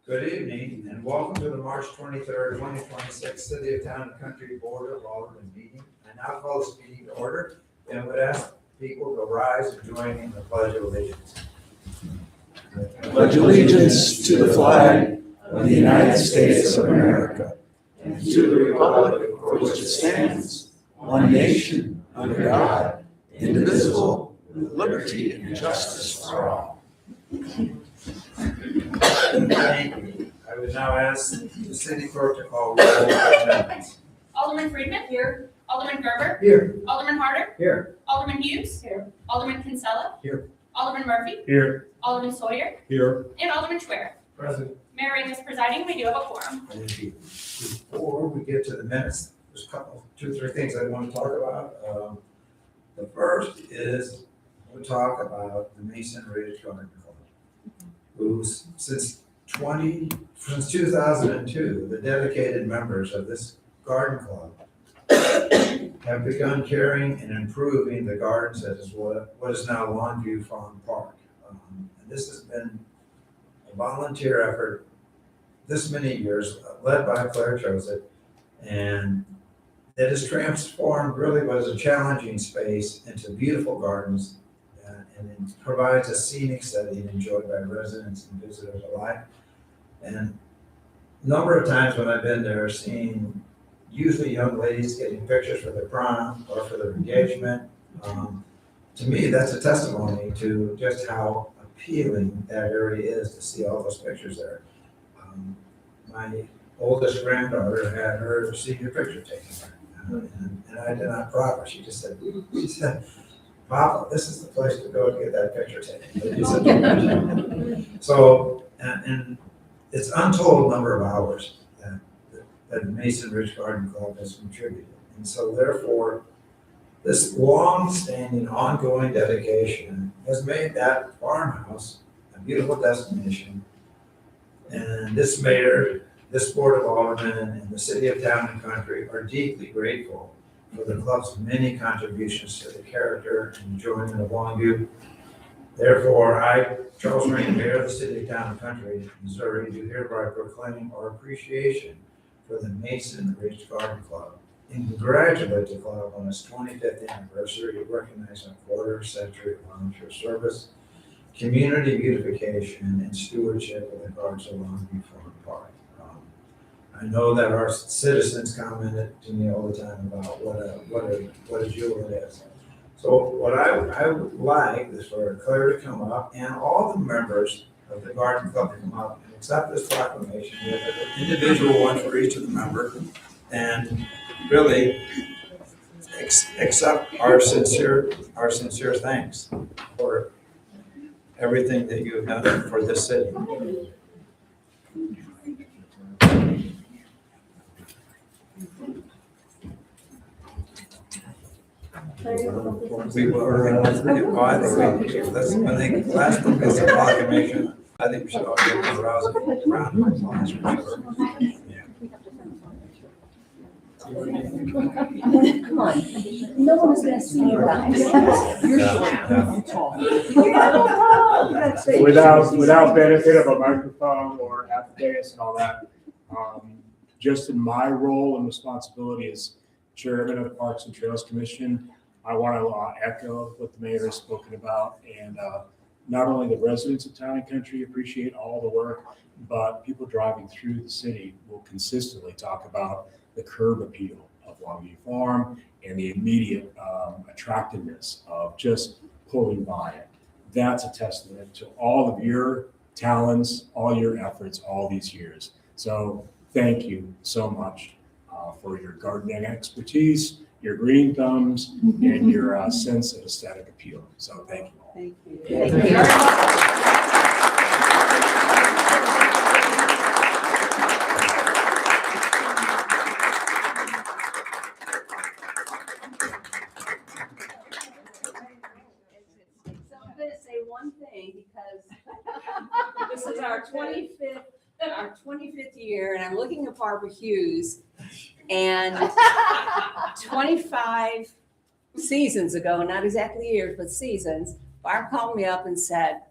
Good evening and welcome to the March 23rd, 2026 City of Town and Country Board of Aldermen meeting. I now call this meeting to order and would ask people to rise and join in the Pledge of Allegiance. I pledge allegiance to the flag of the United States of America and to the republic for which it stands, one nation, under God, indivisible, with liberty and justice for all. Thank you. I would now ask the city clerk to call roll for attendance. Alderman Friedman. Here. Alderman Gerber. Here. Alderman Harder. Here. Alderman Hughes. Here. Alderman Kinsella. Here. Alderman Murphy. Here. Alderman Sawyer. Here. And Alderman Schwer. Present. Mayor Ring is presiding. We do have a quorum. Thank you. Before we get to the minutes, there's two, three things I want to talk about. The first is we'll talk about the Mason Ridge Garden Club, who's since 2002, the dedicated members of this garden club have begun caring and improving the gardens that is what is now Longview Farm Park. And this has been a volunteer effort this many years, led by Claire Joseph, and it has transformed really what is a challenging space into beautiful gardens, and it provides a scenic setting enjoyed by residents and visitors alike. And a number of times when I've been there, seeing usually young ladies getting pictures for their prom or for their engagement, to me, that's a testimony to just how appealing that area is to see all those pictures there. My oldest granddaughter had her senior picture taken there, and I did not prop her. She said, Papa, this is the place to go to get that picture taken. So, and it's untold number of hours that Mason Ridge Garden Club has contributed. And so therefore, this long-standing, ongoing dedication has made that farmhouse a beautiful destination. And this mayor, this board of aldermen, and the city of Town and Country are deeply grateful for the club's many contributions to the character and enjoyment of Longview. Therefore, I, Charles Ring, Mayor of the City of Town and Country, Missouri, do hereby proclaim our appreciation for the Mason Ridge Garden Club and congratulate the club on its 25th anniversary, recognizing a quarter-century of volunteer service, community beautification, and stewardship of the gardens of Longview Farm Park. I know that our citizens commented to me all the time about what a jewel it is. So what I would like is for Claire to come up and all the members of the garden club to come up and accept this proclamation. We have an individual one for each of the members, and really accept our sincere thanks for everything that you have done for this city. We were, I think last book is a proclamation. I think we should all give a rousing round of applause for sure. Yeah. Come on, no one is going to see you guys. You're short. Without benefit of a microphone or affidavits and all that, just in my role and responsibility as chairman of the Parks and Trails Commission, I want to echo what the mayor has spoken about. And not only the residents of Town and Country appreciate all the work, but people driving through the city will consistently talk about the curb appeal of Longview Farm and the immediate attractiveness of just pulling by it. That's a testament to all of your talents, all your efforts, all these years. So thank you so much for your gardening expertise, your green thumbs, and your sense of aesthetic appeal. So thank you all. Thank you. Thank Thank you. you. So I'm gonna say one thing because this is our 25th year, and I'm looking at Barbara Hughes. And 25 seasons ago, not exactly years, but seasons, Barb called me up and said,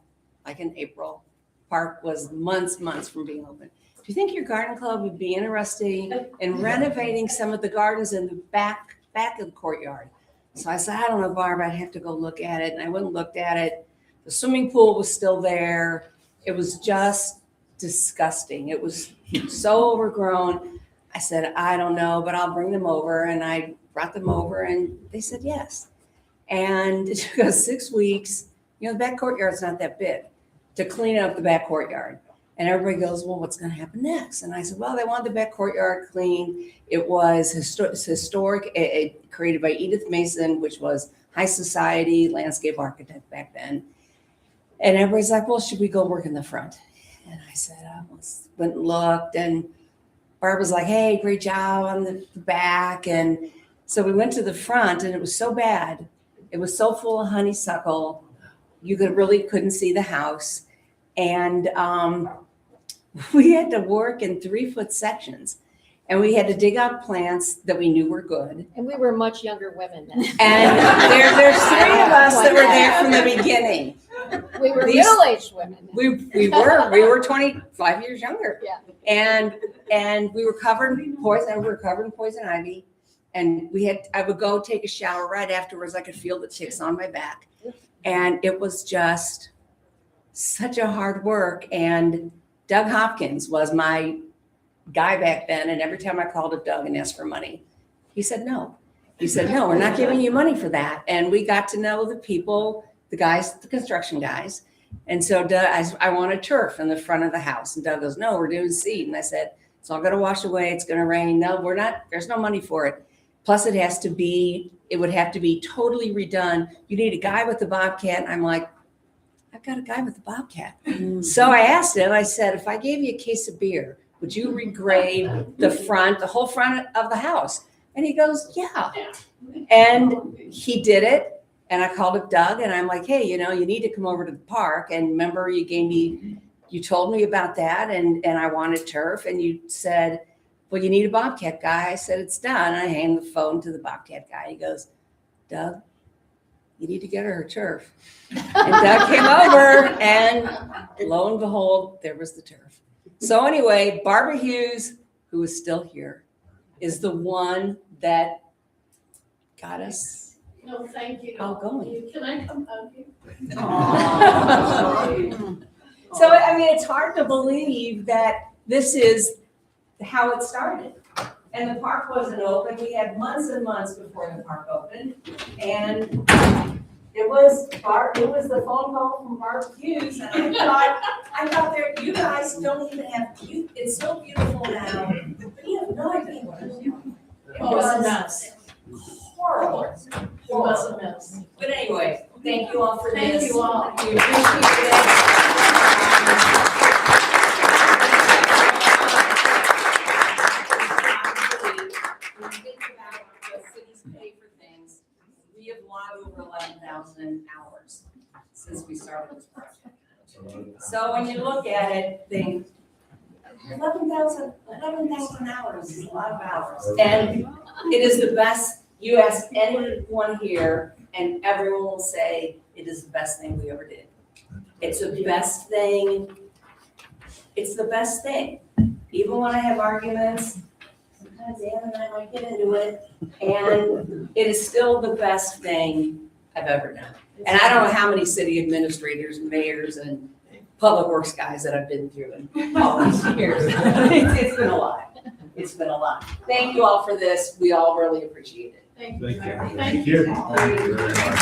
like in April, park was months from being open. Do you think your garden club would be interested in renovating some of the gardens in the back of the courtyard? So I said, I don't know, Barb, I'd have to go look at it. And I went and looked at it. The swimming pool was still there. It was just disgusting. It was so overgrown. I said, I don't know, but I'll bring them over. And I brought them over and they said yes. And it took us 6 weeks. You know, the back courtyard's not that big, to clean up the back courtyard. And everybody goes, well, what's going to happen next? And I said, well, they want the back courtyard clean. It was historic, created by Edith Mason, which was high society landscape architect back then. And everybody's like, well, should we go work in the front? And I said, I went and looked, and Barb was like, hey, great job on the back. And so we went to the front, and it was so bad. It was so full of honeysuckle. You couldn't see the house. And we had to work in 3-foot sections. And we had to dig out plants that we knew were good. And we were much younger women then. And there's 3 of us that were there from the beginning. We were middle-aged women. We were 25 years younger. Yeah. And we were covered in poison. We were covered in poison ivy. And I would go take a shower right afterwards. I could feel the ticks on my back. And it was just such a hard work. And Doug Hopkins was my guy back then. And every time I called up Doug and asked for money, he said no. He said, no, we're not giving you money for that. And we got to know the people, the guys, the construction guys. And so Doug, I wanted turf in the front of the house. And Doug goes, no, we're doing seed. And I said, it's all going to wash away. It's going to rain. No, we're not. There's no money for it. Plus it would have to be totally redone. You need a guy with a bobcat. And I'm like, I've got a guy with a bobcat. So I asked him, I said, if I gave you a case of beer, would you regrade the whole front of the house? And he goes, yeah. And he did it. And I called up Doug and I'm like, hey, you need to come over to the park. And remember, you told me about that and I wanted turf. And you said, well, you need a bobcat guy. I said, it's done. And I hand the phone to the bobcat guy. He goes, Doug, you need to get her turf. And Doug came over and lo and behold, there was the turf. So anyway, Barbara Hughes, who is still here, is the one that got us No, thank you. all going. Can I come hug you? So, I mean, it's hard to believe that this is how it started. And the park wasn't open. We had months and months before the park opened. And it was the phone call from Barbara Hughes. And I thought you guys don't even have, it's so beautiful now. But you have no idea what I'm doing. It Oh, it's a was mess. horrible. It was a mess. But anyway, thank you all for this. Thank you all. We appreciate it. When you think about what cities pay for things, we have logged over 11,000 hours since we started this project. So when you look at it, think 11,000 hours is a lot of hours. And it is the best. You ask anyone here and everyone will say it is the best thing we ever did. It's the best thing. It's the best thing. Even when I have arguments, Dan and I might get into it. And it is still the best thing I've ever done. And I don't know how many city administrators, mayors, and public works guys that I've been through in all these years. It's been a lot. It's been a lot. Thank you all for this. We all really appreciate it. Thank Thank you. Mary. Thank you. Thank you very much.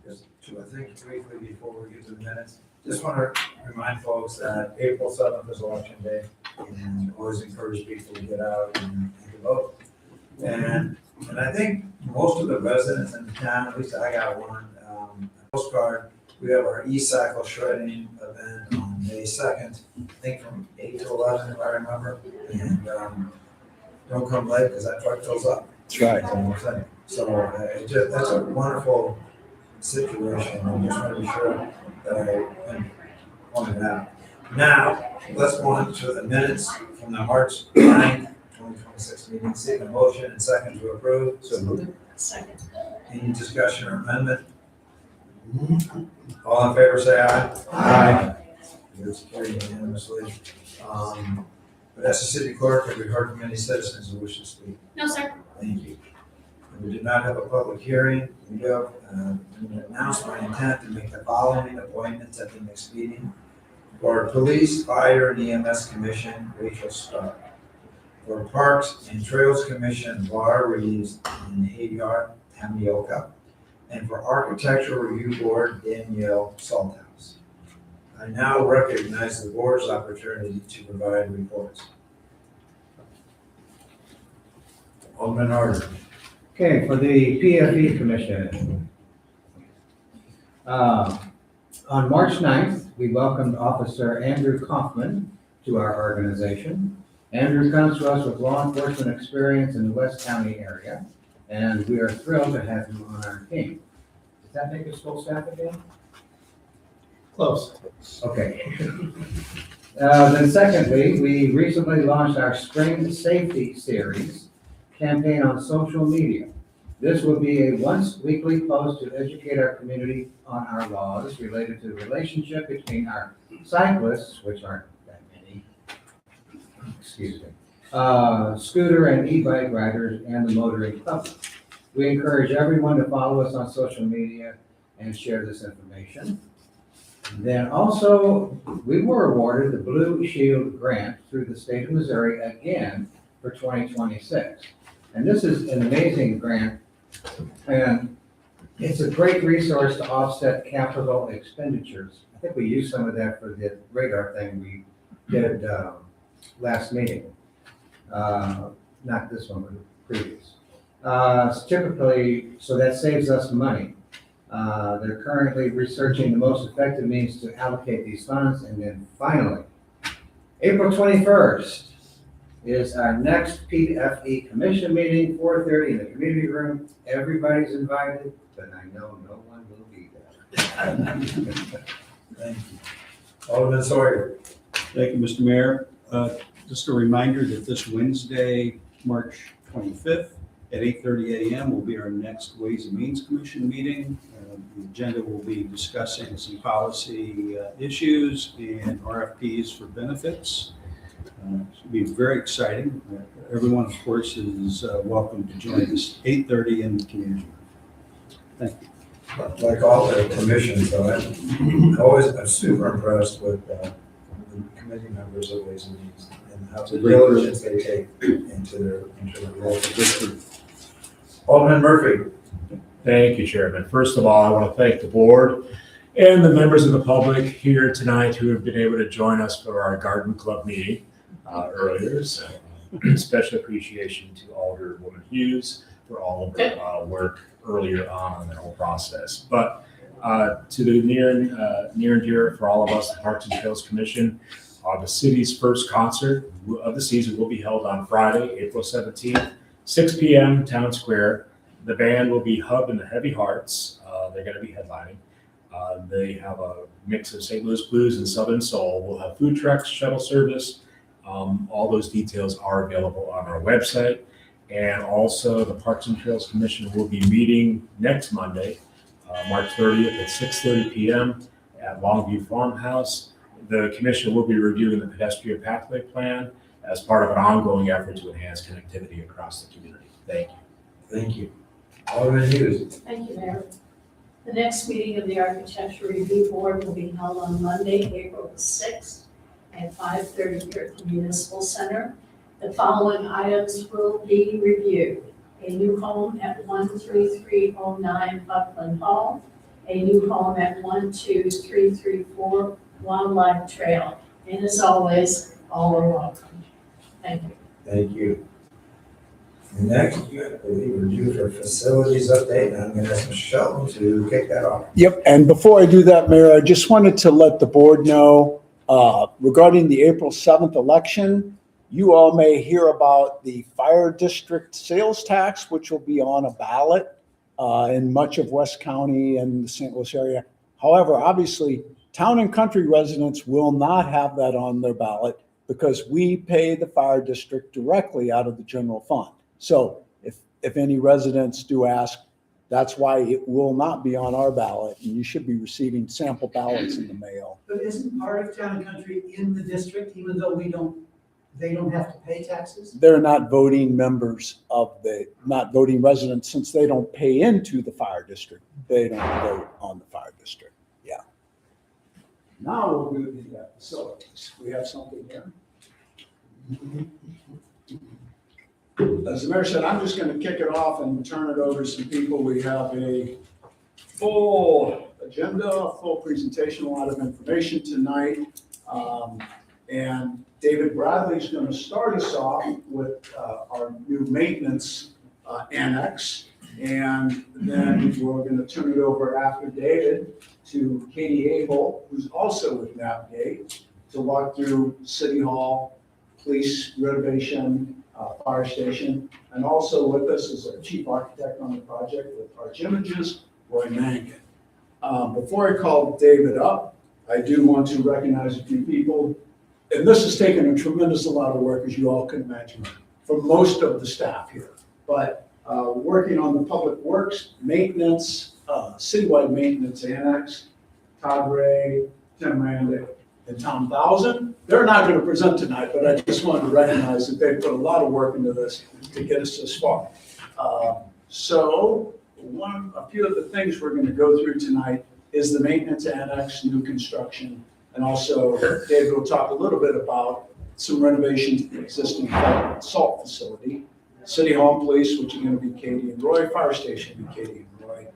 Just to, I think, briefly before we get to the minutes, just want to remind folks that April 7th is election day, and always encourage people to get out and to vote. And I think most of the residents in the town, at least I got one, a postcard. We have our e-cycle shredding event on May 2nd, I think from 8 to 11, if I remember. And don't come late because that truck fills up. That's right. So that's a wonderful situation. I just want to be sure that I pointed out. Now, let's go on to the minutes from the March 9th, 2026 meeting. Seek a motion and second to approve. So moved. Second. Any discussion or amendment? All in favor, say aye. Aye. It's carried unanimously. But as the city clerk, have we heard from any citizens who wish to speak? No, sir. Thank you. We did not have a public hearing. We have announced my intent to make the following appointments at the next meeting. For Police, Fire, and EMS Commission, Rachel Stark. For Parks and Trails Commission, Laura Reeves and Hagar Tamioka. And for Architectural Review Board, Danielle Salthouse. I now recognize the board's opportunity to provide reports. Alderman Arder. Okay, for the PFE Commission. On March 9th, we welcomed Officer Andrew Kaufman to our organization. Andrew comes to us with law enforcement experience in the West County area, and we are thrilled to have him on our team. Does that make us full staff again? Close. Okay. Then secondly, we recently launched our Spring Safety Series campaign on social media. This will be a once weekly post to educate our community on our laws related to the relationship between our cyclists, which aren't that many, scooter and e-bike riders, and the motoring public. We encourage everyone to follow us on social media and share this information. Then also, we were awarded the Blue Shield Grant through the state of Missouri again for 2026. And this is an amazing grant, and it's a great resource to offset capital expenditures. I think we used some of that for the radar thing we did last meeting. Not this one, but the previous. Typically, so that saves us money. They're currently researching the most effective means to allocate these funds. And then finally, April 21st is our next PFE Commission meeting, 4:30 in the community room. Everybody's invited, but I know no one will be there. Thank you. Alderman Sawyer. Thank you, Mr. Mayor. Just a reminder that this Wednesday, March 25th at 8:30 a.m. will be our next Ways and Means Commission meeting. The agenda will be discussing some policy issues and RFPs for benefits. It should be very exciting. Everyone, of course, is welcome to join us 8:30 in the community room. Thank you. Like all the commissions, though, I'm super impressed with the committee members of Ways and Means and how the diligence they take into their role. Alderman Murphy. Thank you, Chairman. First of all, I want to thank the board and the members of the public here tonight who have been able to join us for our garden club meeting earlier. So special appreciation to Alderwoman Hughes for all of her work earlier on in the whole process. But to the near and dear for all of us, the Parks and Trails Commission, the city's first concert of the season will be held on Friday, April 17th, 6 p.m. Town Square. The band will be Hub and the Heavy Hearts. They're going to be headlining. They have a mix of St. Louis blues and Southern soul. We'll have food trucks, shuttle service. All those details are available on our website. And also the Parks and Trails Commission will be meeting next Monday, March 30th at 6:30 p.m. at Longview Farmhouse. the commission will be reviewing the pedestrian pathway plan as part of an ongoing effort to enhance connectivity across the community. Thank you. Thank you. Alderman Hughes. Thank you, Mayor. The next meeting of the Architecture Review Board will be held on Monday, April the 6th at 5:30 here at the Municipal Center. The following items will be reviewed: a new home at 13309 Buckland Hall, a new home at 12334 Wildlife Trail. And as always, all are welcome. Thank you. Thank you. Next, I believe we're due for facilities update, and I'm going to ask Mr. Shelton to kick that off. Yep, and before I do that, Mayor, I just wanted to let the board know regarding the April 7th election, you all may hear about the fire district sales tax, which will be on a ballot in much of West County and the St. Louis area. However, obviously, town and country residents will not have that on their ballot because we pay the fire district directly out of the general fund. So if any residents do ask, that's why it will not be on our ballot, and you should be receiving sample ballots in the mail. But isn't part of town and country in the district, even though they don't have to pay taxes? They're not voting members of not voting residents, since they don't pay into the fire district. They don't vote on the fire district, yeah. Now we'll do the facilities. We have something here. As the mayor said, I'm just going to kick it off and turn it over to some people. We have a full agenda, a full presentation, a lot of information tonight. And David Bradley's going to start us off with our new maintenance annex. And then we're going to turn it over after David to Katie Abel, who's also with Navigate, to walk through City Hall, police renovation, fire station, and also with us is our chief architect on the project with Arch Images, Roy Mangan. Before I call David up, I do want to recognize a few people, and this has taken a tremendous amount of work, as you all can imagine, from most of the staff here. But working on the public works, maintenance, citywide maintenance annex, Todd Ray, Tim Randick, and Tom Thousand. They're not going to present tonight, but I just wanted to recognize that they put a lot of work into this to get us this far. So a few of the things we're going to go through tonight is the maintenance annex, new construction, and also David will talk a little bit about some renovations to the existing salt facility, City Hall and Police, which are going to be Katie and Roy, Fire Station will be Katie and Roy.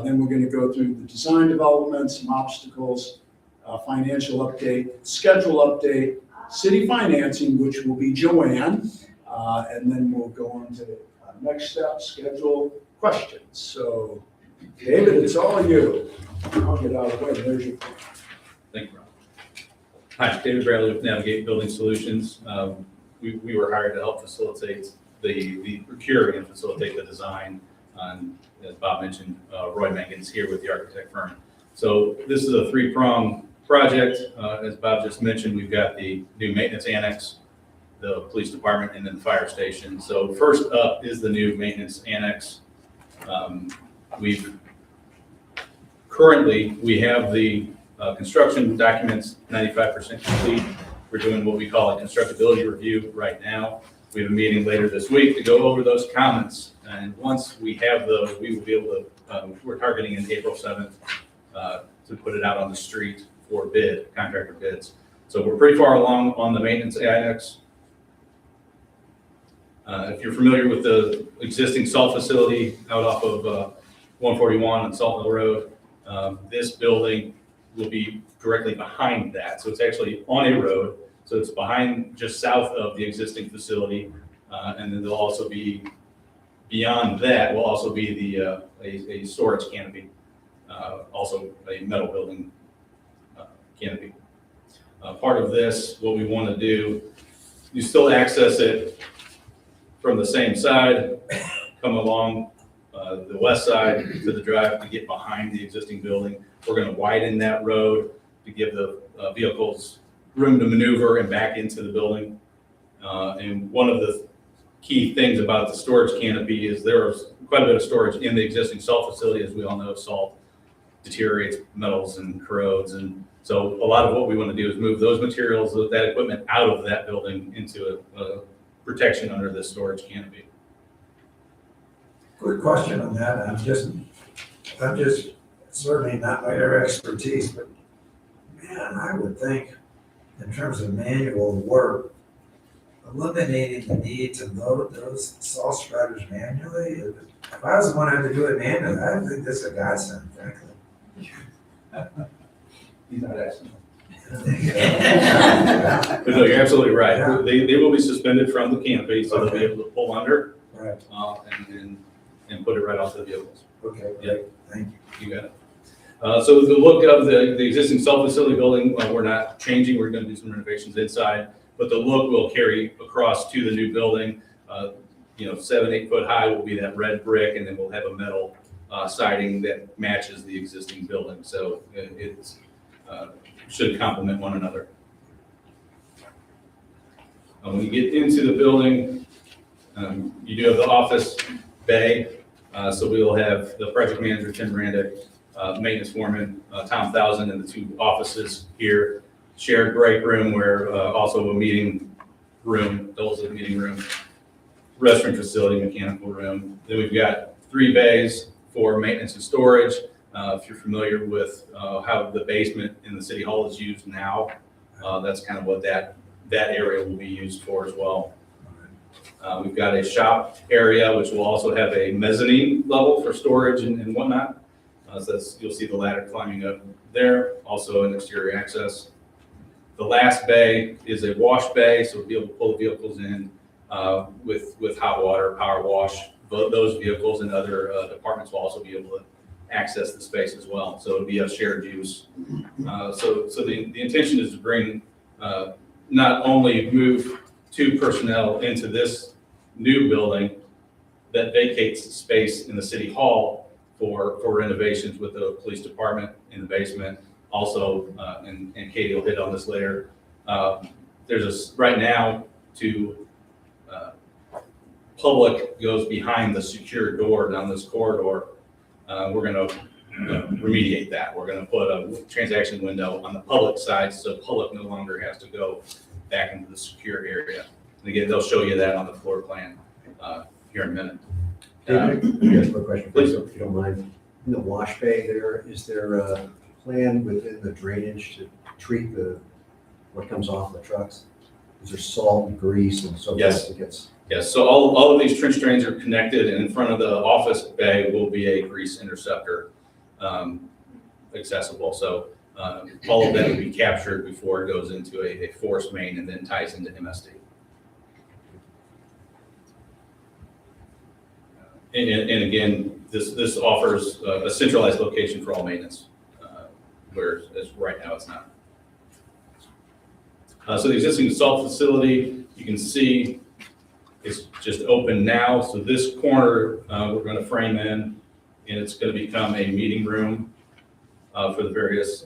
Then we're going to go through the design development, some obstacles, financial update, schedule update, city financing, which will be Joanne, and then we'll go on to next step, schedule, questions. So, David, it's all you. I'll get out of the way. There's your. Thank you, Ron. Hi, David Bradley with Navigate Building Solutions. We were hired to help facilitate the procuring and facilitate the design. As Bob mentioned, Roy Mangan's here with the architect firm. So this is a three-pronged project. As Bob just mentioned, we've got the new maintenance annex, the police department, and then the fire station. So first up is the new maintenance annex. We have the construction documents 95% complete. We're doing what we call a constructability review right now. We have a meeting later this week to go over those comments. And once we have those, we will be able to, we're targeting in April 7th to put it out on the street for bid, contractor bids. So we're pretty far along on the maintenance annex. If you're familiar with the existing salt facility out off of 141 on Salt Mill Road, this building will be directly behind that. So it's actually on a road. So it's behind, just south of the existing facility. And then there'll also be, beyond that, will also be the a storage canopy, also a metal building canopy. Part of this, what we want to do, you still access it from the same side, come along the west side to the drive to get behind the existing building. We're going to widen that road to give the vehicles room to maneuver and back into the building. And one of the key things about the storage canopy is there is quite a bit of storage in the existing salt facility. As we all know, salt deteriorates metals and corrodes. And so a lot of what we want to do is move those materials, that equipment out of that building into a protection under the storage canopy. Quick question on that, I'm just certainly not my area of expertise, but man, I would think in terms of manual work, eliminating the need to load those salt spreaders manually, if I was the one who had to do it manually, I would think this is a godsend, frankly. He's not asking. But no, you're absolutely right. Yeah. They will be suspended from the canopy, so they'll be able to pull under Right, and put it right onto the vehicles. okay, great, thank you. You got it. So the look of the existing self-facility building, we're not changing. We're going to do some renovations inside, but the look will carry across to the new building. 7-8 foot high will be that red brick, and then we'll have a metal siding that matches the existing building. So it should complement one another. When you get into the building, you do have the office bay. So we will have the project manager, Tim Miranda, maintenance foreman, Tom Thousand, and the two offices here. Shared break room where also a meeting room, doubles as a meeting room, restroom facility, mechanical room. Then we've got 3 bays for maintenance and storage. If you're familiar with how the basement in the city hall is used now, that's kind of what that area will be used for as well. We've got a shop area, which will also have a mezzanine level for storage and whatnot. So you'll see the ladder climbing up there, also an exterior access. The last bay is a wash bay, so we'll be able to pull the vehicles in with hot water, power wash. Those vehicles and other departments will also be able to access the space as well. So it'll be a shared use. So the intention is to bring, not only move 2 personnel into this new building that vacates space in the city hall for renovations with the police department in the basement. Also, and Katie will hit on this later, there's right now public goes behind the secure door down this corridor. We're going to remediate that. We're going to put a transaction window on the public side so public no longer has to go back into the secure area. And again, they'll show you that on the floor plan here in a minute. David, I have a question, Please. if you don't mind. In the wash bay there, is there a plan within the drainage to treat what comes off the trucks? Is there salt and grease and so forth Yes. that gets? Yes, so all of these trench drains are connected, and in front of the office bay will be a grease interceptor accessible. So all of that will be captured before it goes into a force main and then ties into MSD. And again, this offers a centralized location for all maintenance, whereas right now it's not. So the existing salt facility, you can see it's just open now. So this corner, we're going to frame in, and it's going to become a meeting room for the various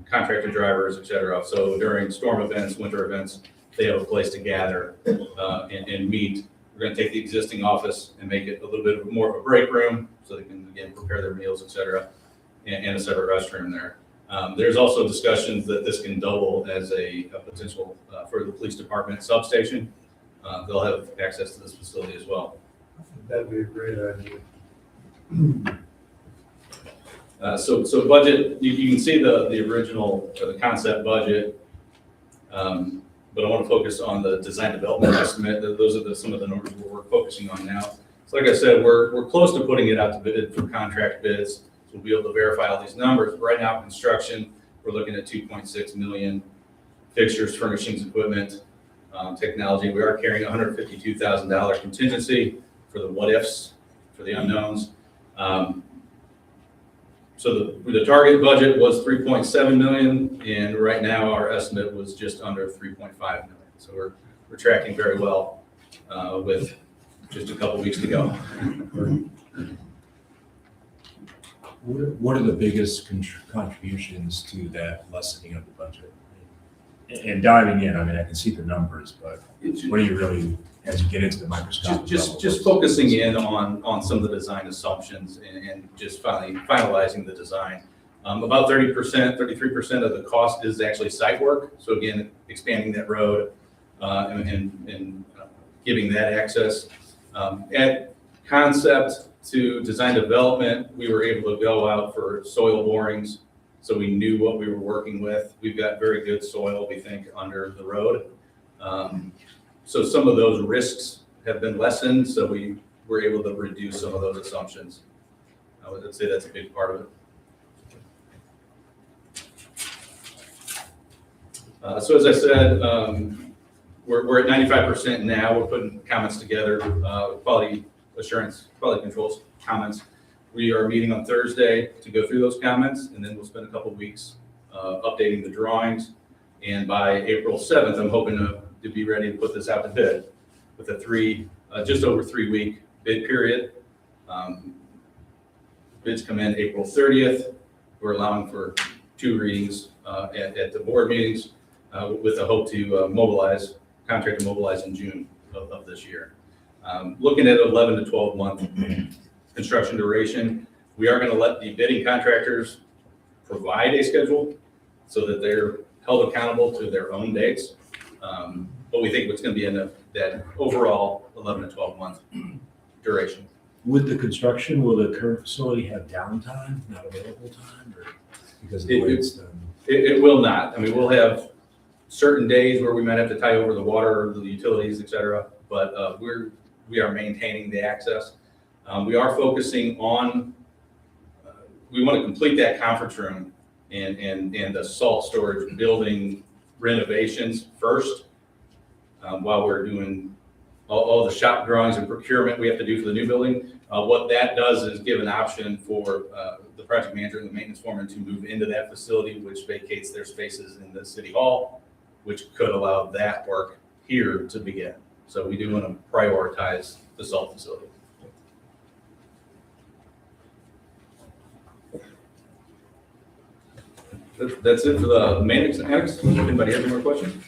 contractor drivers, et cetera. So during storm events, winter events, they have a place to gather and meet. We're going to take the existing office and make it a little bit more of a break room so they can, again, prepare their meals, et cetera, and a separate restroom there. There's also discussions that this can double as a potential for the police department substation. They'll have access to this facility as well. That'd be a great idea. So budget, you can see the original, or the concept budget, but I want to focus on the design development estimate. Those are some of the numbers we're focusing on now. So like I said, we're close to putting it out to bid for contract bids. So we'll be able to verify all these numbers. Right now, construction, we're looking at 2.6 million fixtures, furnishings, equipment, technology. We are carrying $152,000 contingency for the what ifs, for the unknowns. So the target budget was 3.7 million, and right now our estimate was just under 3.5 million. So we're tracking very well with just a couple weeks to go. What are the biggest contributions to that lessening of the budget? And diving in, I mean, I can see the numbers, but what do you really, as you get into the microscopic level? Just focusing in on some of the design assumptions and just finalizing the design. About 30%, 33% of the cost is actually site work. So again, expanding that road and giving that access. At concept to design development, we were able to go out for soil borings, so we knew what we were working with. We've got very good soil, we think, under the road. So some of those risks have been lessened, so we were able to reduce some of those assumptions. I would say that's a big part of it. So as I said, we're at 95% now. We're putting comments together, quality assurance, quality controls comments. We are meeting on Thursday to go through those comments, and then we'll spend a couple weeks updating the drawings. And by April 7th, I'm hoping to be ready to put this out to bid with a just over 3 week bid period. Bids come in April 30th. We're allowing for 2 readings at the board meetings with a hope to contract to mobilize in June of this year. Looking at 11 to 12 month construction duration. We are going to let the bidding contractors provide a schedule so that they're held accountable to their own dates. But we think it's going to be in that overall 11 to 12 month duration. With the construction, will the current facility have downtime, not available time, or because of the way it's done? It will not. I mean, we'll have certain days where we might have to tie over the water, the utilities, et cetera, but we are maintaining the access. We are focusing on, we want to complete that conference room and the salt storage building renovations first, while we're doing all the shop drawings and procurement we have to do for the new building. What that does is give an option for the project manager and the maintenance foreman to move into that facility, which vacates their spaces in the city hall, which could allow that work here to begin. So we do want to prioritize the salt facility. That's it for the maintenance annex. Anybody have any more questions?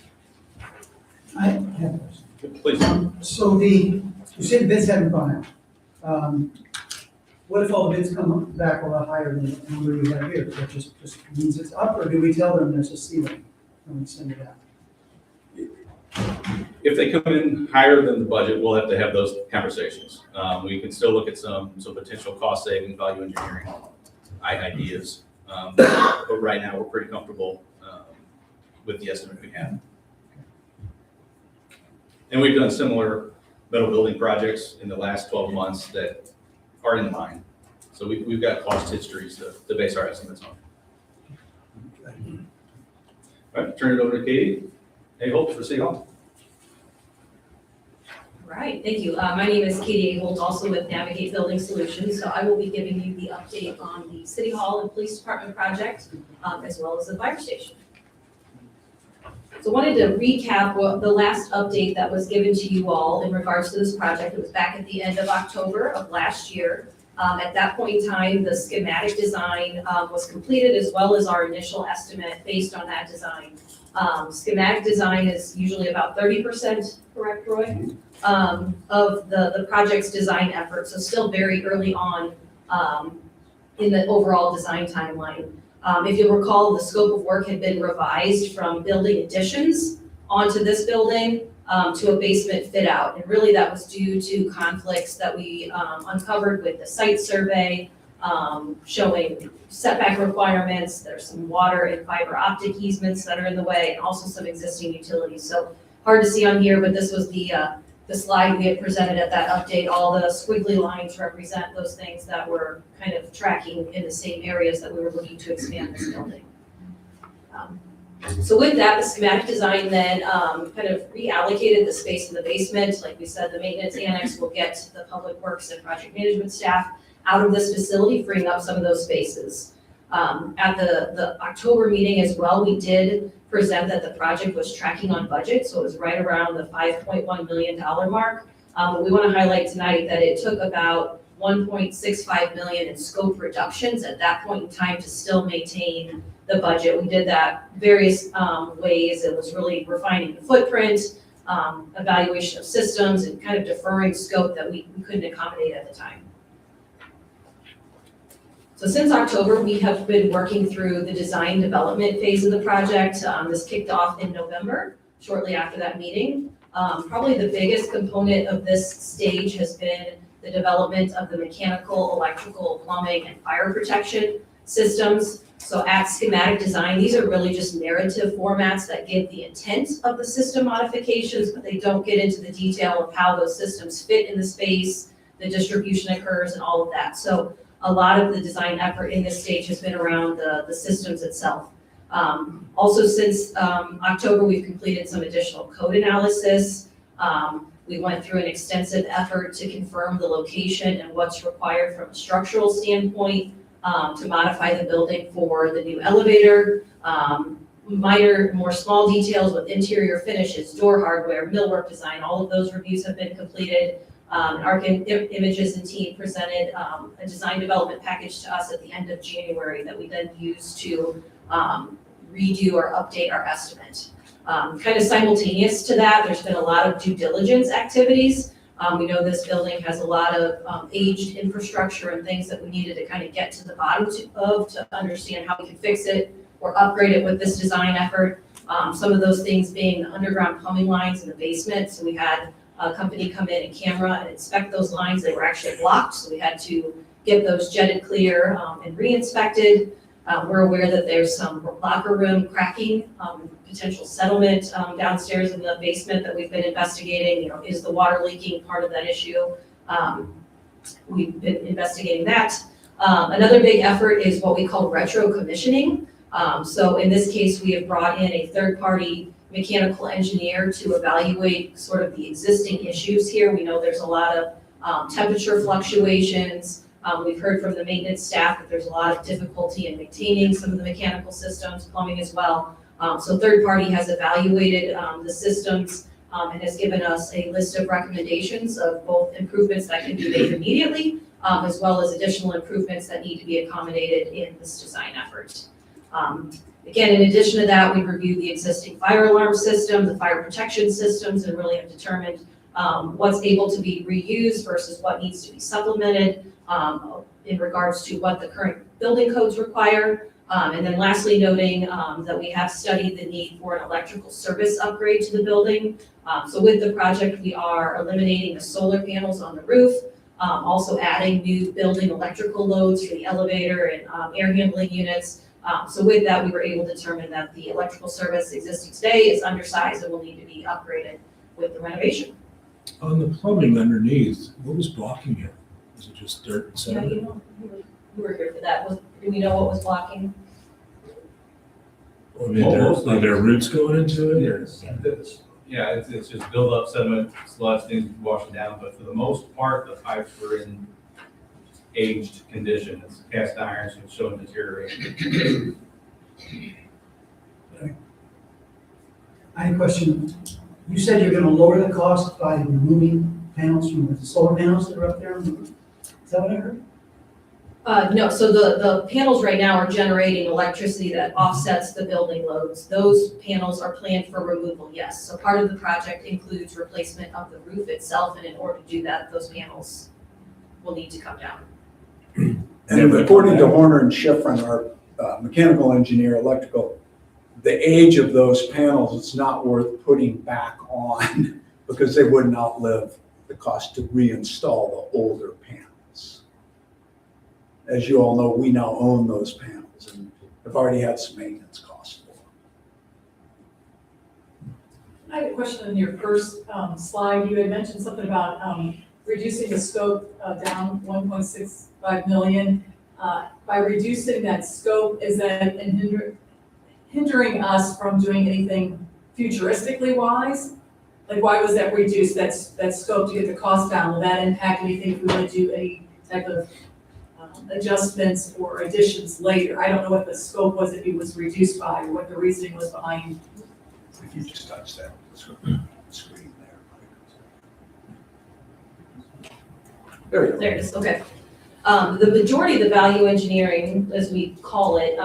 I have a question. Please. So you say the bids haven't gone out. What if all the bids come back a lot higher than the number we have here? That just means it's up, or do we tell them there's a ceiling when we send it out? If they come in higher than the budget, we'll have to have those conversations. We can still look at some potential cost saving, value engineering ideas. But right now, we're pretty comfortable with the estimate we have. And we've done similar metal building projects in the last 12 months that are in line. So we've got cost histories to base our estimates on. All right, turn it over to Katie. Hey, Holt for City Hall. Right, thank you. My name is Katie Holt, also with Navigate Building Solutions. So I will be giving you the update on the City Hall and Police Department project, as well as the fire station. So I wanted to recap the last update that was given to you all in regards to this project. It was back at the end of October of last year. At that point in time, the schematic design was completed, as well as our initial estimate based on that design. Schematic design is usually about 30%, correct, Roy? Of the project's design effort, so still very early on in the overall design timeline. If you'll recall, the scope of work had been revised from building additions onto this building to a basement fit out. And really that was due to conflicts that we uncovered with the site survey, showing setback requirements. There's some water and fiber optic easements that are in the way, and also some existing utilities. So hard to see on here, but this was the slide we had presented at that update. All the squiggly lines represent those things that were kind of tracking in the same areas that we were looking to expand this building. So with that, the schematic design then kind of reallocated the space in the basement. Like we said, the maintenance annex will get the public works and project management staff out of this facility, freeing up some of those spaces. At the October meeting as well, we did present that the project was tracking on budget, so it was right around the $5.1 million mark. But we want to highlight tonight that it took about $1.65 million in scope reductions at that point in time to still maintain the budget. We did that various ways. It was really refining the footprint, evaluation of systems, and kind of deferring scope that we couldn't accommodate at the time. So since October, we have been working through the design development phase of the project. This kicked off in November, shortly after that meeting. Probably the biggest component of this stage has been the development of the mechanical, electrical, plumbing, and fire protection systems. So at schematic design, these are really just narrative formats that give the intent of the system modifications, but they don't get into the detail of how those systems fit in the space, the distribution occurs, and all of that. So a lot of the design effort in this stage has been around the systems itself. Also since October, we've completed some additional code analysis. We went through an extensive effort to confirm the location and what's required from a structural standpoint to modify the building for the new elevator. Minor, more small details with interior finishes, door hardware, millwork design, all of those reviews have been completed. Arc Images and team presented a design development package to us at the end of January that we then used to redo or update our estimate. Kind of simultaneous to that, there's been a lot of due diligence activities. We know this building has a lot of aged infrastructure and things that we needed to kind of get to the bottom to understand how we can fix it or upgrade it with this design effort. Some of those things being the underground plumbing lines in the basement. So we had a company come in and camera and inspect those lines. They were actually blocked, so we had to get those jetted clear and re-inspected. We're aware that there's some locker room cracking, potential settlement downstairs in the basement that we've been investigating. You know, is the water leaking part of that issue? We've been investigating that. Another big effort is what we call retro commissioning. So in this case, we have brought in a third-party mechanical engineer to evaluate sort of the existing issues here. We know there's a lot of temperature fluctuations. We've heard from the maintenance staff that there's a lot of difficulty in maintaining some of the mechanical systems, plumbing as well. So third party has evaluated the systems and has given us a list of recommendations of both improvements that can be made immediately, as well as additional improvements that need to be accommodated in this design effort. Again, in addition to that, we reviewed the existing fire alarm system, the fire protection systems, and really have determined what's able to be reused versus what needs to be supplemented in regards to what the current building codes require. And then lastly, noting that we have studied the need for an electrical service upgrade to the building. So with the project, we are eliminating the solar panels on the roof, also adding new building electrical loads for the elevator and air handling units. So with that, we were able to determine that the electrical service existing today is undersized and will need to be upgraded with the renovation. On the plumbing underneath, what was blocking it? Was it just dirt and Yeah, sand? you know, you were here for that. Do we know what was blocking? I mean, are there roots going into it or? Yeah, it's just build up sediment, sludge, things washing down, but for the most part, the pipes were in aged condition. It's cast iron, so it's showing deterioration. I have a question. You said you're gonna lower the cost by removing panels from the solar panels that are up there? Is that what I heard? No, so the panels right now are generating electricity that offsets the building loads. Those panels are planned for removal, yes. So part of the project includes replacement of the roof itself, and in order to do that, those panels will need to come down. And according to Horner and Schifrin, our mechanical engineer, electrical, the age of those panels is not worth putting back on because they wouldn't outlive the cost to reinstall the older panels. As you all know, we now own those panels and have already had some maintenance costs for them. I had a question on your first slide. You had mentioned something about reducing the scope down 1.65 million. By reducing that scope, is that hindering us from doing anything futuristically wise? Like, why was that reduced, that scope to get the cost down? Will that impact anything if we want to do any type of adjustments or additions later? I don't know what the scope was if it was reduced by, or what the reasoning was behind. If you just touch that screen there. There you go. There it is, okay. The majority of the value engineering, as we call it,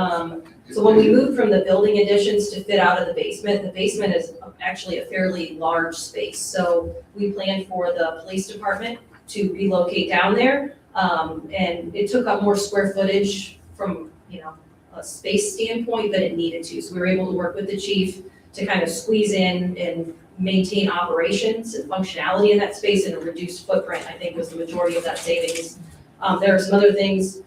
so when we moved from the building additions to fit out of the basement is actually a fairly large space. So we planned for the police department to relocate down there. And it took up more square footage from, a space standpoint than it needed to. So we were able to work with the chief to kind of squeeze in and maintain operations and functionality in that space in a reduced footprint, I think was the majority of that savings. There are some other things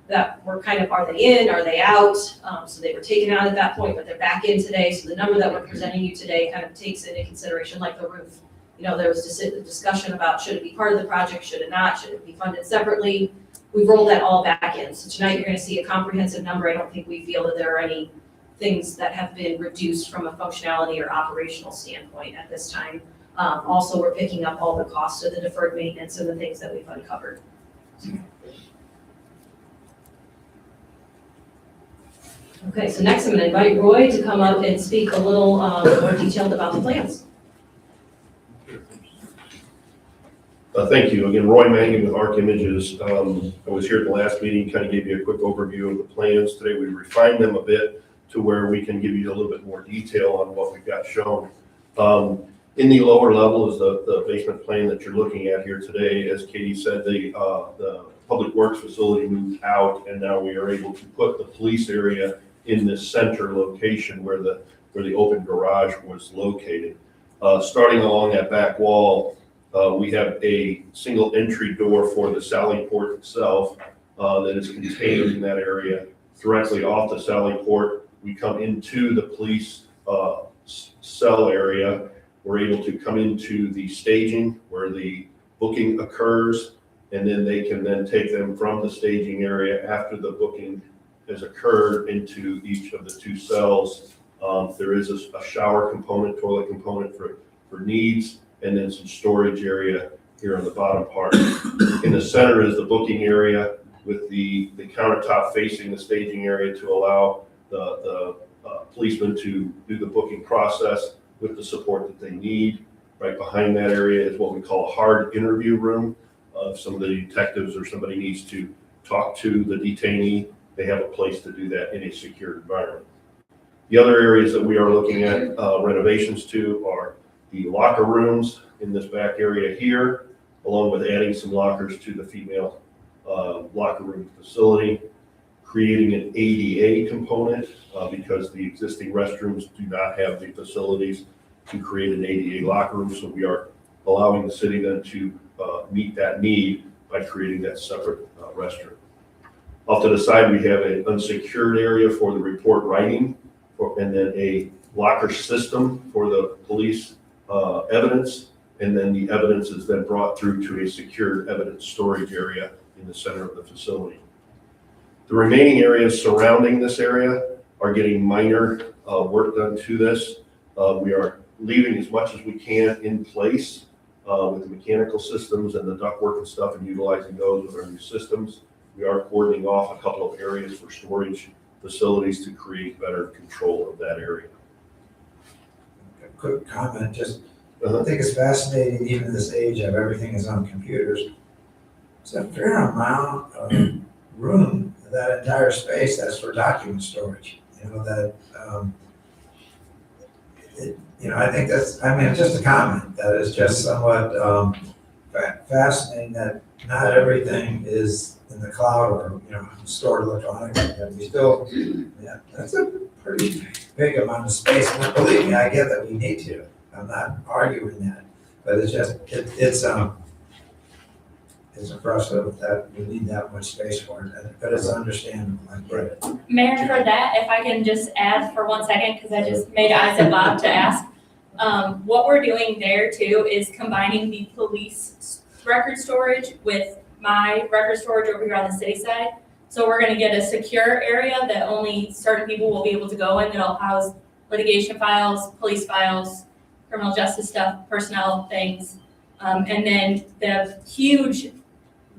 that were kind of, are they in, are they out? So they were taken out at that point, but they're back in today. So the number that we're presenting you today kind of takes into consideration like the roof. There was just a discussion about should it be part of the project, should it not, should it be funded separately? We've rolled that all back in. So tonight you're gonna see a comprehensive number. I don't think we feel that there are any things that have been reduced from a functionality or operational standpoint at this time. Also, we're picking up all the costs of the deferred maintenance and the things that we've uncovered. Okay, so next I'm gonna invite Roy to come up and speak a little more detailed about the plans. Thank you. Again, Roy Mangan with Arc Images. I was here at the last meeting, kind of gave you a quick overview of the plans. Today we refined them a bit to where we can give you a little bit more detail on what we've got shown. In the lower level is the basement plan that you're looking at here today. As Katie said, the Public Works facility moved out, and now we are able to put the police area in this center location where the open garage was located. Starting along that back wall, we have a single entry door for the sally port itself that is contained in that area. Directly off the sally port, we come into the police cell area. We're able to come into the staging where the booking occurs, and then they can then take them from the staging area after the booking has occurred into each of the two cells. There is a shower component, toilet component for needs, and then some storage area here on the bottom part. In the center is the booking area with the countertop facing the staging area to allow the policemen to do the booking process with the support that they need. Right behind that area is what we call a hard interview room. If some of the detectives or somebody needs to talk to the detainee, they have a place to do that in a secure environment. The other areas that we are looking at renovations to are the locker rooms in this back area here, along with adding some lockers to the female locker room facility, creating an ADA component because the existing restrooms do not have the facilities to create an ADA locker room. So we are allowing the city then to meet that need by creating that separate restroom. Off to the side, we have an unsecured area for the report writing, and then a locker system for the police evidence, and then the evidence is then brought through to a secured evidence storage area in the center of the facility. The remaining areas surrounding this area are getting minor work done to this. We are leaving as much as we can in place with the mechanical systems and the ductwork and stuff, and utilizing those with our new systems. We are cordoning off a couple of areas for storage facilities to create better control of that area. A quick comment, just I think it's fascinating, even in this age of everything is on computers. It's a fair amount of room, that entire space, that's for document storage. I think that's, just a comment that is just somewhat fascinating that not everything is in the cloud or, stored electronically. And we still, that's a pretty big amount of space. And believe me, I get that we need to. I'm not arguing that, but it's just, it's impressive that we need that much space for it, but it's understandable. I get it. Mayor, for that, if I can just add for 1 second, because I just made eyes at Bob to ask. What we're doing there too is combining the police record storage with my record storage over here on the city side. So we're gonna get a secure area that only certain people will be able to go in. It'll house litigation files, police files, criminal justice stuff, personnel things. And then the huge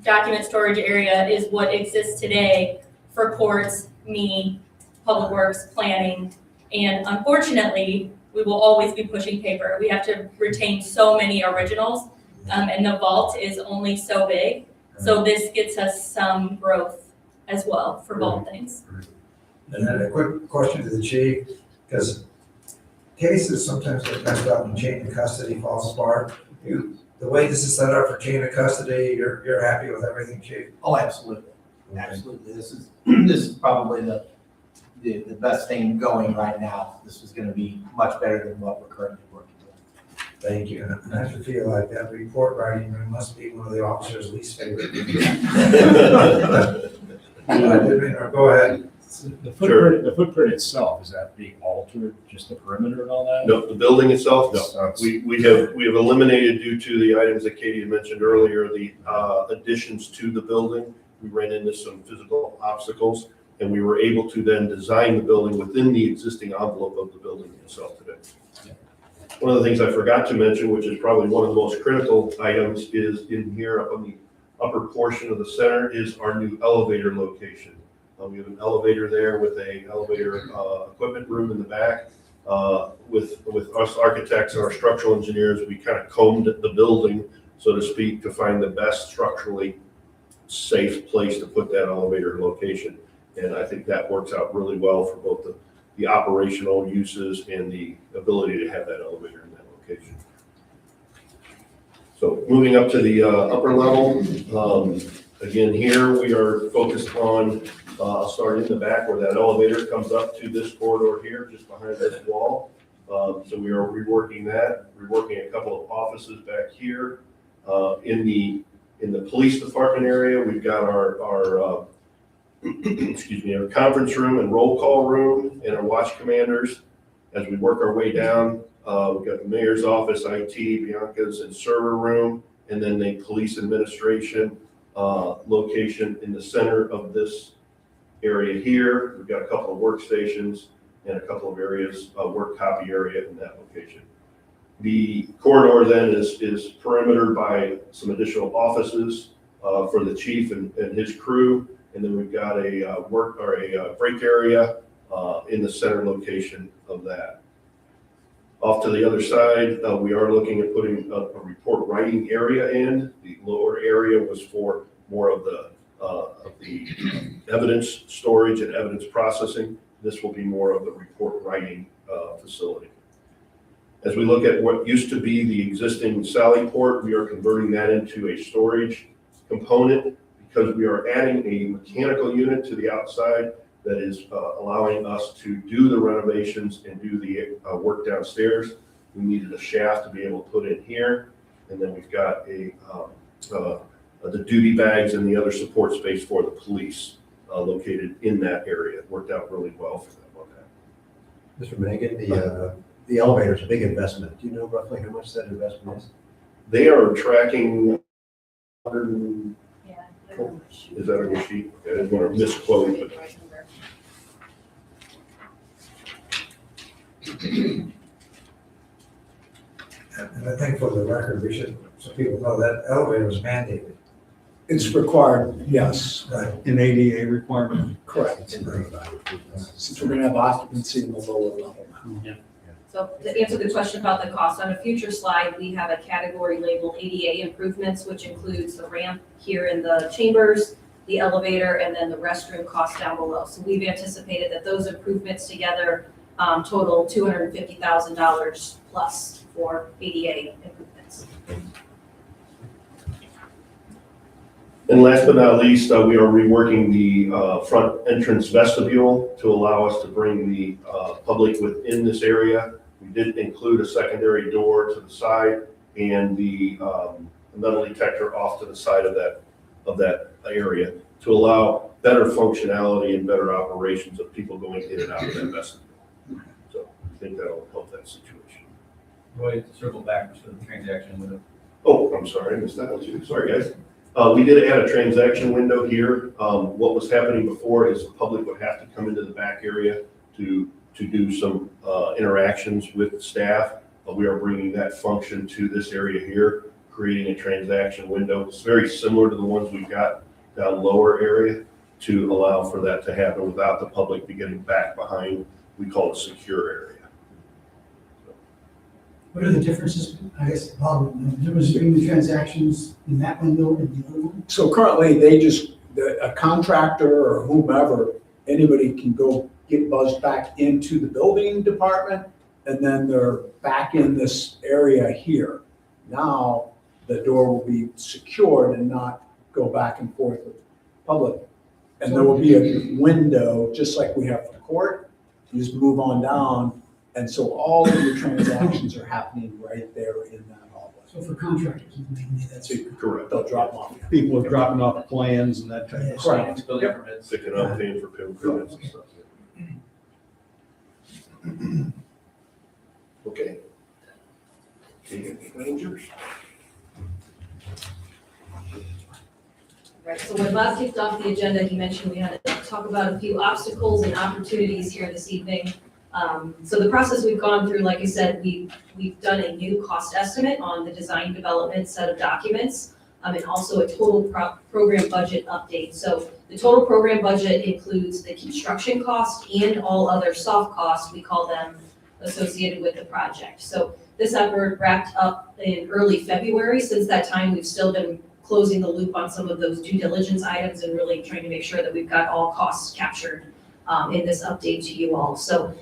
document storage area is what exists today for courts, me, public works, planning. And unfortunately, we will always be pushing paper. We have to retain so many originals, and the vault is only so big. So this gets us some growth as well for both things. And then a quick question to the chief, because cases sometimes get messed up and chain of custody falls apart. the way this is set up for chain of custody, you're happy with everything, Chief? Oh, absolutely, absolutely. This is probably the best thing going right now. This is gonna be much better than what we're currently working with. Thank you. And I should feel like that report writing room must be one of the officers' least favorite. Go ahead. The footprint itself, is that being altered, just the perimeter and all that? No, the building itself, no. We have eliminated, due to the items that Katie had mentioned earlier, the additions to the building. We ran into some physical obstacles, and we were able to then design the building within the existing envelope of the building itself today. One of the things I forgot to mention, which is probably one of the most critical items, is in here up on the upper portion of the center is our new elevator location. We have an elevator there with a elevator equipment room in the back. With us architects and our structural engineers, we kind of combed the building, so to speak, to find the best structurally safe place to put that elevator location. And I think that works out really well for both the operational uses and the ability to have that elevator in that location. So moving up to the upper level, again, here we are focused on, I'll start in the back where that elevator comes up to this corridor here, just behind this wall. So we are reworking that, reworking a couple of offices back here. In the police department area, we've got our excuse me, our conference room and roll call room and our watch commanders. As we work our way down, we've got the mayor's office, IT, Bianca's and server room, and then the police administration location in the center of this area here. We've got a couple of workstations and a couple of areas, work copy area in that location. The corridor then is perimetered by some additional offices for the chief and his crew. And then we've got a break area in the center location of that. Off to the other side, we are looking at putting a report writing area in. The lower area was for more of the evidence storage and evidence processing. This will be more of the report writing facility. As we look at what used to be the existing Sally port, we are converting that into a storage component because we are adding a mechanical unit to the outside that is allowing us to do the renovations and do the work downstairs. We needed a shaft to be able to put in here. And then we've got the duty bags and the other support space for the police located in that area. It worked out really well for them on that. Mr. Mangan, the elevator is a big investment. Do you know roughly how much that investment is? They are tracking 100. Yeah. Is that on your sheet? I didn't want to misquote, but. And I think for the record, we should, so people know that elevator was mandated. It's required, yes, Right. an ADA requirement. Correct. Since we're gonna have occupancy in the lower level now. So to answer the question about the cost, on a future slide, we have a category labeled ADA improvements, which includes the ramp here in the chambers, the elevator, and then the restroom cost down below. So we've anticipated that those improvements together total $250,000 plus for ADA improvements. And last but not least, we are reworking the front entrance vestibule to allow us to bring the public within this area. We did include a secondary door to the side and the metal detector off to the side of that area to allow better functionality and better operations of people going in and out of that vestibule. So I think that'll help that situation. Roy, to circle back to the transaction window. Oh, I'm sorry, I missed that one too. Sorry, guys. We did add a transaction window here. What was happening before is the public would have to come into the back area to do some interactions with staff. We are bringing that function to this area here, creating a transaction window. It's very similar to the ones we've got down lower area to allow for that to happen without the public be getting back behind, we call it secure area. What are the differences, I guess, the difference between the transactions in that window and the other one? So currently, a contractor or whomever, anybody can go get buzzed back into the building department, and then they're back in this area here. Now, the door will be secured and not go back and forth with the public. And there will be a window, just like we have for the court, you just move on down, and so all of your transactions are happening right there in that hallway. So for contractors, mainly that's. Correct. They'll drop them off. People are dropping off plans and that type of stuff. Correct. Building permits. Picking up, paying for permits and stuff. Okay. Any Rangers? Right, so when Bob kicked off the agenda, he mentioned we had to talk about a few obstacles and opportunities here this evening. So the process we've gone through, like I said, we've done a new cost estimate on the design development set of documents, and also a total program budget update. So the total program budget includes the construction cost and all other soft costs, we call them, associated with the project. So this effort wrapped up in early February. Since that time, we've still been closing the loop on some of those due diligence items and really trying to make sure that we've got all costs captured in this update to you all. So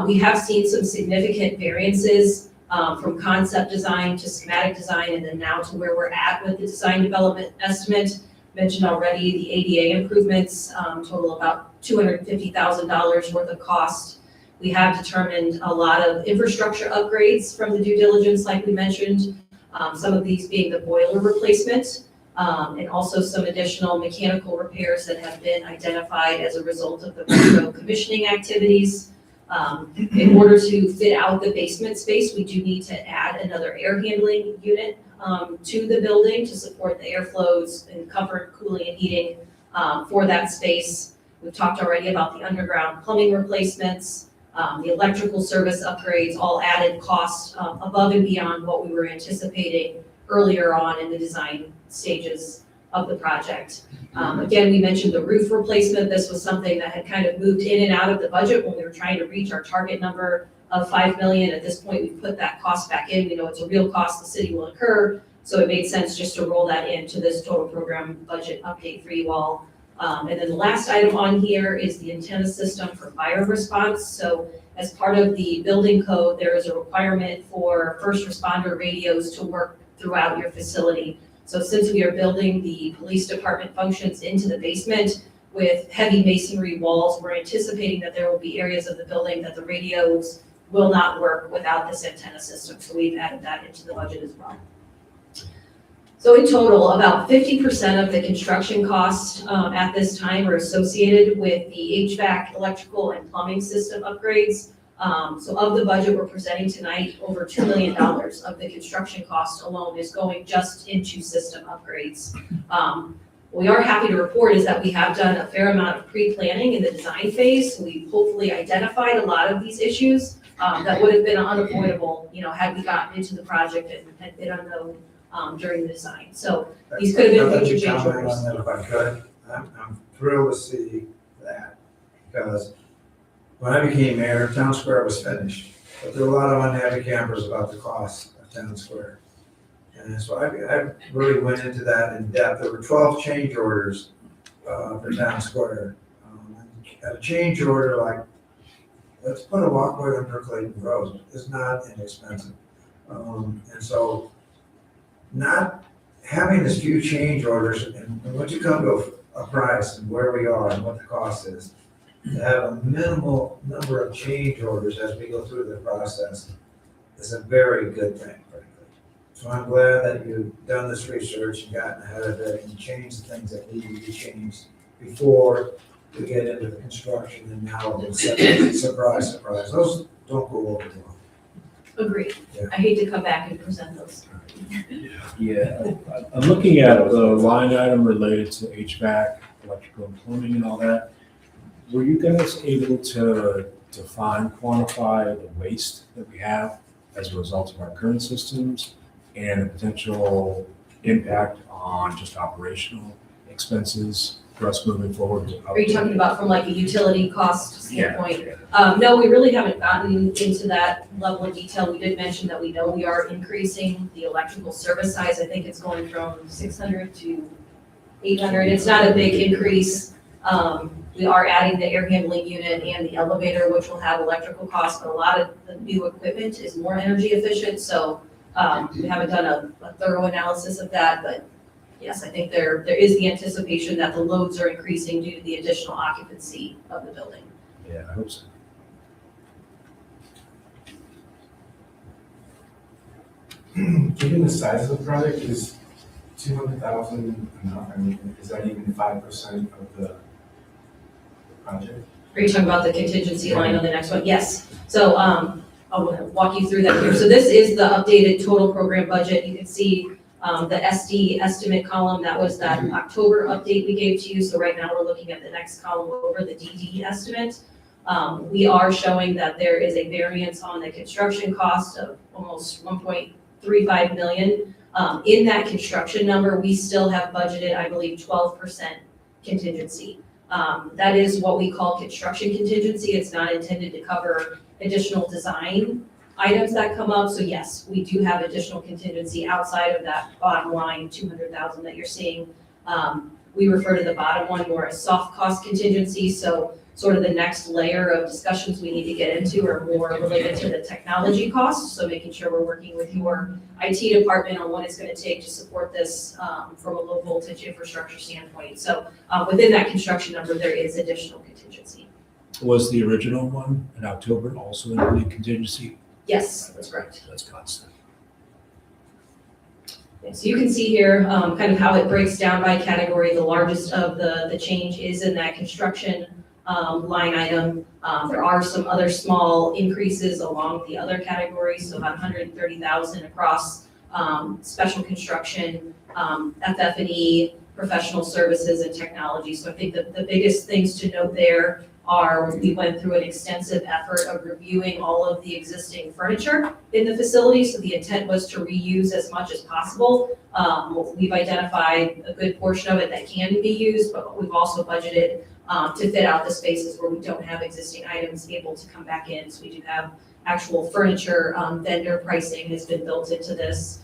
we have seen some significant variances from concept design to schematic design, and then now to where we're at with the design development estimate. Mentioned already the ADA improvements, total about $250,000 worth of cost. We have determined a lot of infrastructure upgrades from the due diligence, like we mentioned, some of these being the boiler replacement, and also some additional mechanical repairs that have been identified as a result of the retro commissioning activities. In order to fit out the basement space, we do need to add another air handling unit to the building to support the airflows and comfort, cooling, and heating for that space. We've talked already about the underground plumbing replacements, the electrical service upgrades, all added costs above and beyond what we were anticipating earlier on in the design stages of the project. Again, we mentioned the roof replacement. This was something that had kind of moved in and out of the budget when we were trying to reach our target number of $5 million. At this point, we've put that cost back in. We know it's a real cost the city will incur, so it made sense just to roll that into this total program budget update for you all. And then the last item on here is the antenna system for fire response. So as part of the building code, there is a requirement for first responder radios to work throughout your facility. So since we are building the police department functions into the basement with heavy masonry walls, we're anticipating that there will be areas of the building that the radios will not work without this antenna system. So we've added that into the budget as well. So in total, about 50% of the construction costs at this time are associated with the HVAC, electrical, and plumbing system upgrades. So of the budget we're presenting tonight, over $2 million of the construction cost alone is going just into system upgrades. What we are happy to report is that we have done a fair amount of pre-planning in the design phase. We've hopefully identified a lot of these issues that would have been unavoidable, had we gotten into the project and had been unknown during the design. So these could have been future change orders. On that if I could. I'm thrilled to see that, because when I became mayor, Town Square was finished, but there were a lot of unhappy campers about the cost of Town Square. And so I really went into that in depth. There were 12 change orders for Town Square. A change order like, let's put a walkway under Clayton Road is not inexpensive. And so not having this few change orders, and once you come to a price and where we are and what the cost is, to have a minimal number of change orders as we go through the process is a very good thing, frankly. So I'm glad that you've done this research and gotten ahead of it and changed the things that need to be changed before we get into the construction, and now it's surprise, surprise. Those don't go over well. Agreed. Yeah. I hate to come back and present those. Yeah, I'm looking at the line item related to HVAC, electrical and plumbing and all that. Were you guys able to define, quantify the waste that we have as a result of our current systems and the potential impact on just operational expenses for us moving forward? Are you talking about from like a utility cost standpoint? No, we really haven't gotten into that level of detail. We did mention that we know we are increasing the electrical service size. I think it's going from 600 to 800. It's not a big increase. We are adding the air handling unit and the elevator, which will have electrical costs, but a lot of the new equipment is more energy efficient. So We haven't done a thorough analysis of that, but yes, I think there is the anticipation that the loads are increasing due to the additional occupancy of the building. Yeah, I hope so. Given the size of the project, is 200,000 enough? I mean, is that even 5% of the project? Are you talking about the contingency line on the next one? Yes. So I'll walk you through that here. So this is the updated total program budget. You can see the SD estimate column, that was that October update we gave to you. So right now we're looking at the next column over the DD estimate. We are showing that there is a variance on the construction cost of almost 1.35 million. In that construction number, we still have budgeted, I believe, 12% contingency. That is what we call construction contingency. It's not intended to cover additional design items that come up. So yes, we do have additional contingency outside of that bottom line, 200,000 that you're seeing. We refer to the bottom one more as soft cost contingency. So sort of the next layer of discussions we need to get into are more related to the technology costs. So making sure we're working with your IT department on what it's going to take to support this from a low voltage infrastructure standpoint. So within that construction number, there is additional contingency. Was the original one in October also including contingency? Yes, that's correct. That's constant. So you can see here kind of how it breaks down by category. The largest of the change is in that construction line item. There are some other small increases along the other categories, so about 130,000 across special construction, FF&E, professional services, and technology. So I think the biggest things to note there are we went through an extensive effort of reviewing all of the existing furniture in the facility. So the intent was to reuse as much as possible. We've identified a good portion of it that can be used, but we've also budgeted to fit out the spaces where we don't have existing items able to come back in. So we do have actual furniture vendor pricing has been built into this.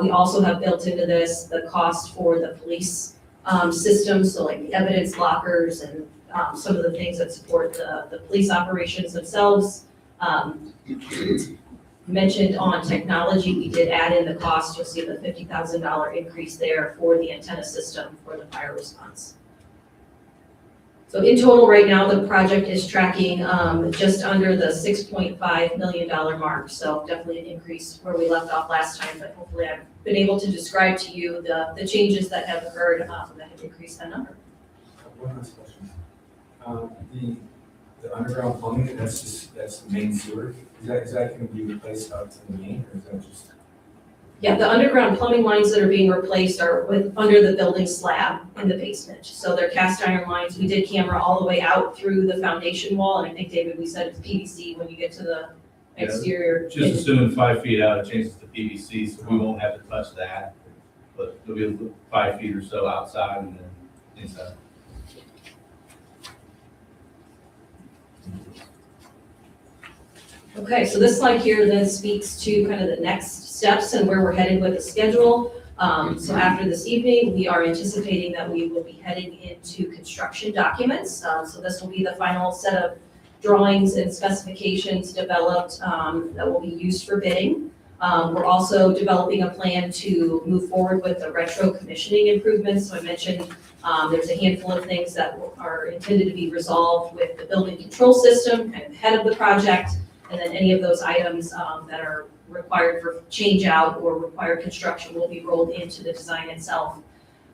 We also have built into this the cost for the police system, so like the evidence lockers and some of the things that support the police operations themselves. Mentioned on technology, we did add in the cost. You'll see the $50,000 increase there for the antenna system for the fire response. So in total, right now, the project is tracking just under the $6.5 million mark. So definitely an increase where we left off last time, but hopefully I've been able to describe to you the changes that have occurred that have increased that number. One last question. The underground plumbing, that's the main sewer. Is that going to be replaced out to the main, or is that just? Yeah, the underground plumbing lines that are being replaced are under the building slab in the basement. So they're cast iron lines. We did camera all the way out through the foundation wall, and I think, David, we said it's PVC when you get to the exterior. Just assuming 5 feet out, it changes to PVC, so we won't have to touch that. But it'll be 5 feet or so outside and then inside. Okay, so this slide here then speaks to kind of the next steps and where we're headed with the schedule. So after this evening, we are anticipating that we will be heading into construction documents. So this will be the final set of drawings and specifications developed that will be used for bidding. We're also developing a plan to move forward with the retro commissioning improvements. So I mentioned there's a handful of things that are intended to be resolved with the building control system kind of ahead of the project. And then any of those items that are required for change out or required construction will be rolled into the design itself.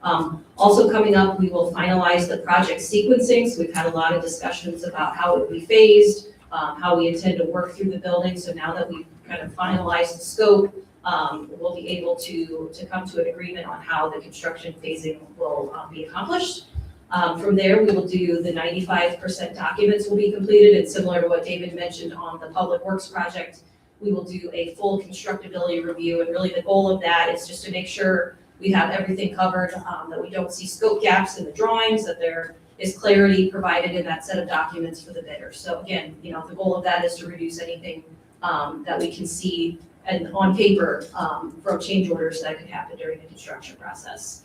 Also coming up, we will finalize the project sequencing. So we've had a lot of discussions about how it will be phased, how we intend to work through the building. So now that we've kind of finalized the scope, we'll be able to come to an agreement on how the construction phasing will be accomplished. From there, we will do the 95% documents will be completed, and similar to what David mentioned on the Public Works project, we will do a full constructability review, and really the goal of that is just to make sure we have everything covered, that we don't see scope gaps in the drawings, that there is clarity provided in that set of documents for the bidder. So again, the goal of that is to reduce anything that we can see and on paper from change orders that could happen during the construction process.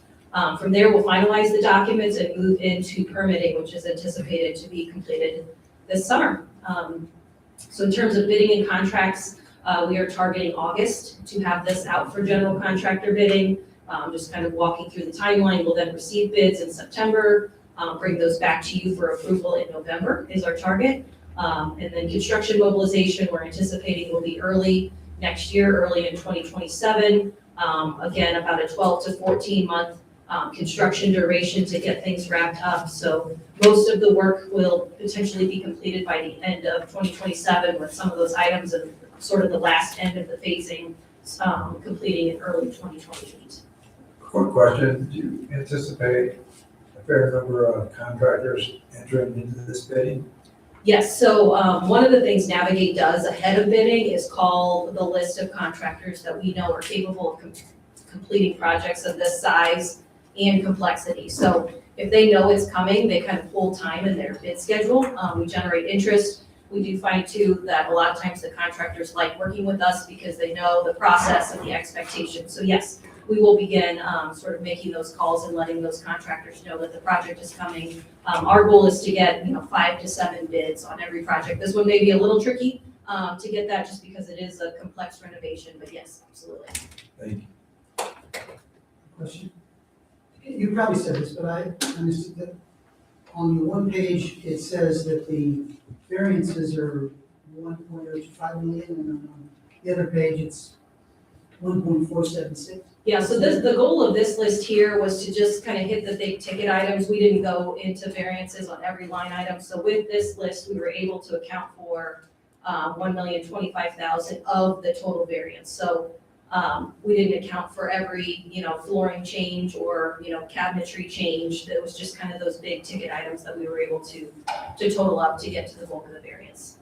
From there, we'll finalize the documents and move into permitting, which is anticipated to be completed this summer. So in terms of bidding and contracts, We are targeting August to have this out for general contractor bidding. Just kind of walking through the timeline. We'll then receive bids in September, bring those back to you for approval in November is our target. And then construction mobilization, we're anticipating will be early next year, early in 2027. Again, about a 12 to 14 month construction duration to get things wrapped up. So most of the work will potentially be completed by the end of 2027 with some of those items and sort of the last end of the phasing completing in early 2028. Quick question, do you anticipate a fair number of contractors entering into this bidding? Yes, so one of the things Navigate does ahead of bidding is call the list of contractors that we know are capable of completing projects of this size and complexity. So if they know it's coming, they kind of pull time in their bid schedule. We generate interest. We do find too that a lot of times the contractors like working with us because they know the process and the expectations. So yes, we will begin sort of making those calls and letting those contractors know that the project is coming. Our goal is to get 5 to 7 bids on every project. This one may be a little tricky to get that just because it is a complex renovation, but yes, absolutely. Thank you. Question? You probably said this, but I understood that on the one page, it says that the variances are 1.05 million, and on the other page, it's 1.476. Yeah, so the goal of this list here was to just kind of hit the big ticket items. We didn't go into variances on every line item. So with this list, we were able to account for $1,025,000 of the total variance. So we didn't account for every, flooring change or, cabinetry change. That was just kind of those big ticket items that we were able to total up to get to the bulk of the variance.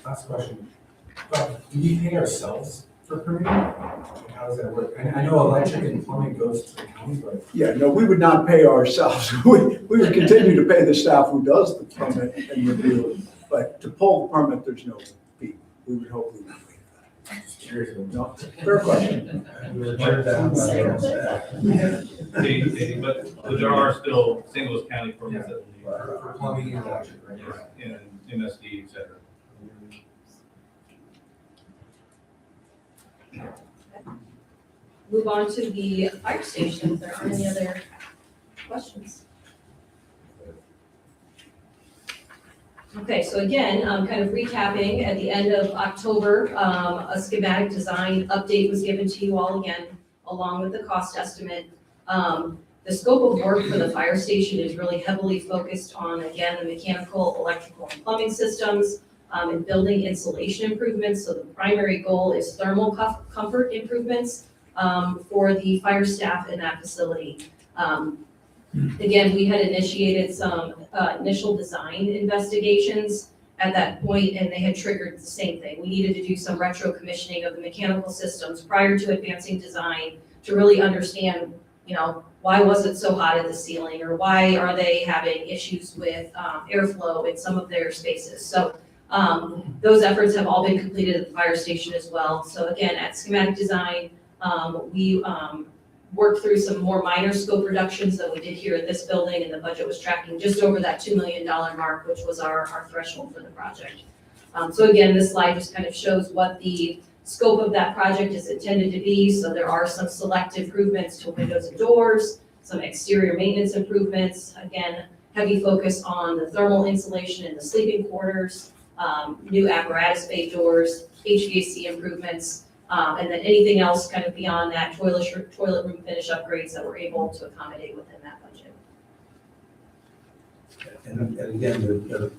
Last question. Do we pay ourselves for permitting? How does that work? And I know electric and plumbing goes to the county, but. Yeah, no, we would not pay ourselves. We would continue to pay the staff who does the permit and review. But to pull the permit, there's no fee. We would hope we would pay that. I'm just curious. No, fair question. We were turned down by our own staff. But there are still St. Louis County permits that we need. For plumbing and electric, right? And MSD, et cetera. Move on to the fire station. If there are any other questions. Okay, so again, kind of recapping, at the end of October, a schematic design update was given to you all again, along with the cost estimate. The scope of work for the fire station is really heavily focused on, again, the mechanical, electrical, and plumbing systems, and building insulation improvements. So the primary goal is thermal comfort improvements for the fire staff in that facility. Again, we had initiated some initial design investigations at that point, and they had triggered the same thing. We needed to do some retro commissioning of the mechanical systems prior to advancing design to really understand, why was it so hot at the ceiling, or why are they having issues with airflow in some of their spaces. So those efforts have all been completed at the fire station as well. So again, at schematic design, we worked through some more minor scope reductions than we did here at this building, and the budget was tracking just over that $2 million mark, which was our threshold for the project. So again, this slide just kind of shows what the scope of that project is intended to be. So there are some select improvements to windows and doors, some exterior maintenance improvements, again, heavy focus on the thermal insulation in the sleeping quarters, new apparatus bay doors, HVAC improvements, and then anything else kind of beyond that, toilet room finish upgrades that we're able to accommodate within that budget. And again, the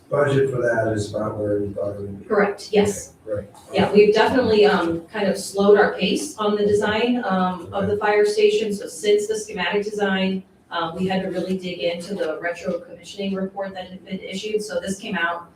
budget for that is about where you thought it would be. Correct, yes. Right. Yeah, we've definitely kind of slowed our pace on the design of the fire station. So since the schematic design, we had to really dig into the retro commissioning report that had been issued. So this came out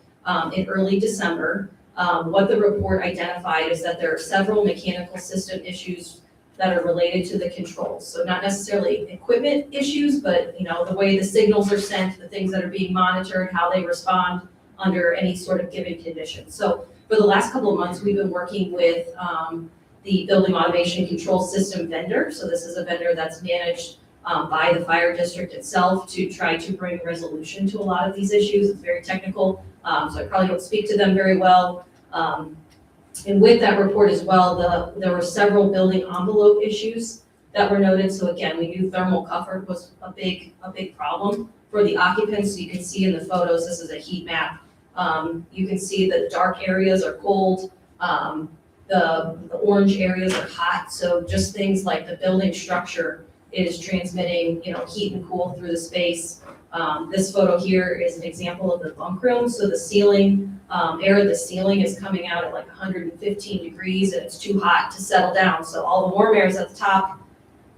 in early December. What the report identified is that there are several mechanical system issues that are related to the controls. So not necessarily equipment issues, but the way the signals are sent, the things that are being monitored, how they respond under any sort of given condition. So for the last couple of months, we've been working with the building automation control system vendor. So this is a vendor that's managed by the fire district itself to try to bring resolution to a lot of these issues. It's very technical. So I probably don't speak to them very well. And with that report as well, there were several building envelope issues that were noted. So again, we knew thermal comfort was a big problem for the occupants. So you can see in the photos, this is a heat map. You can see the dark areas are cold. The orange areas are hot. So just things like the building structure is transmitting, heat and cool through the space. This photo here is an example of the bunk room. So the ceiling, air of the ceiling is coming out at like 115 degrees and it's too hot to settle down. So all the warm air is at the top,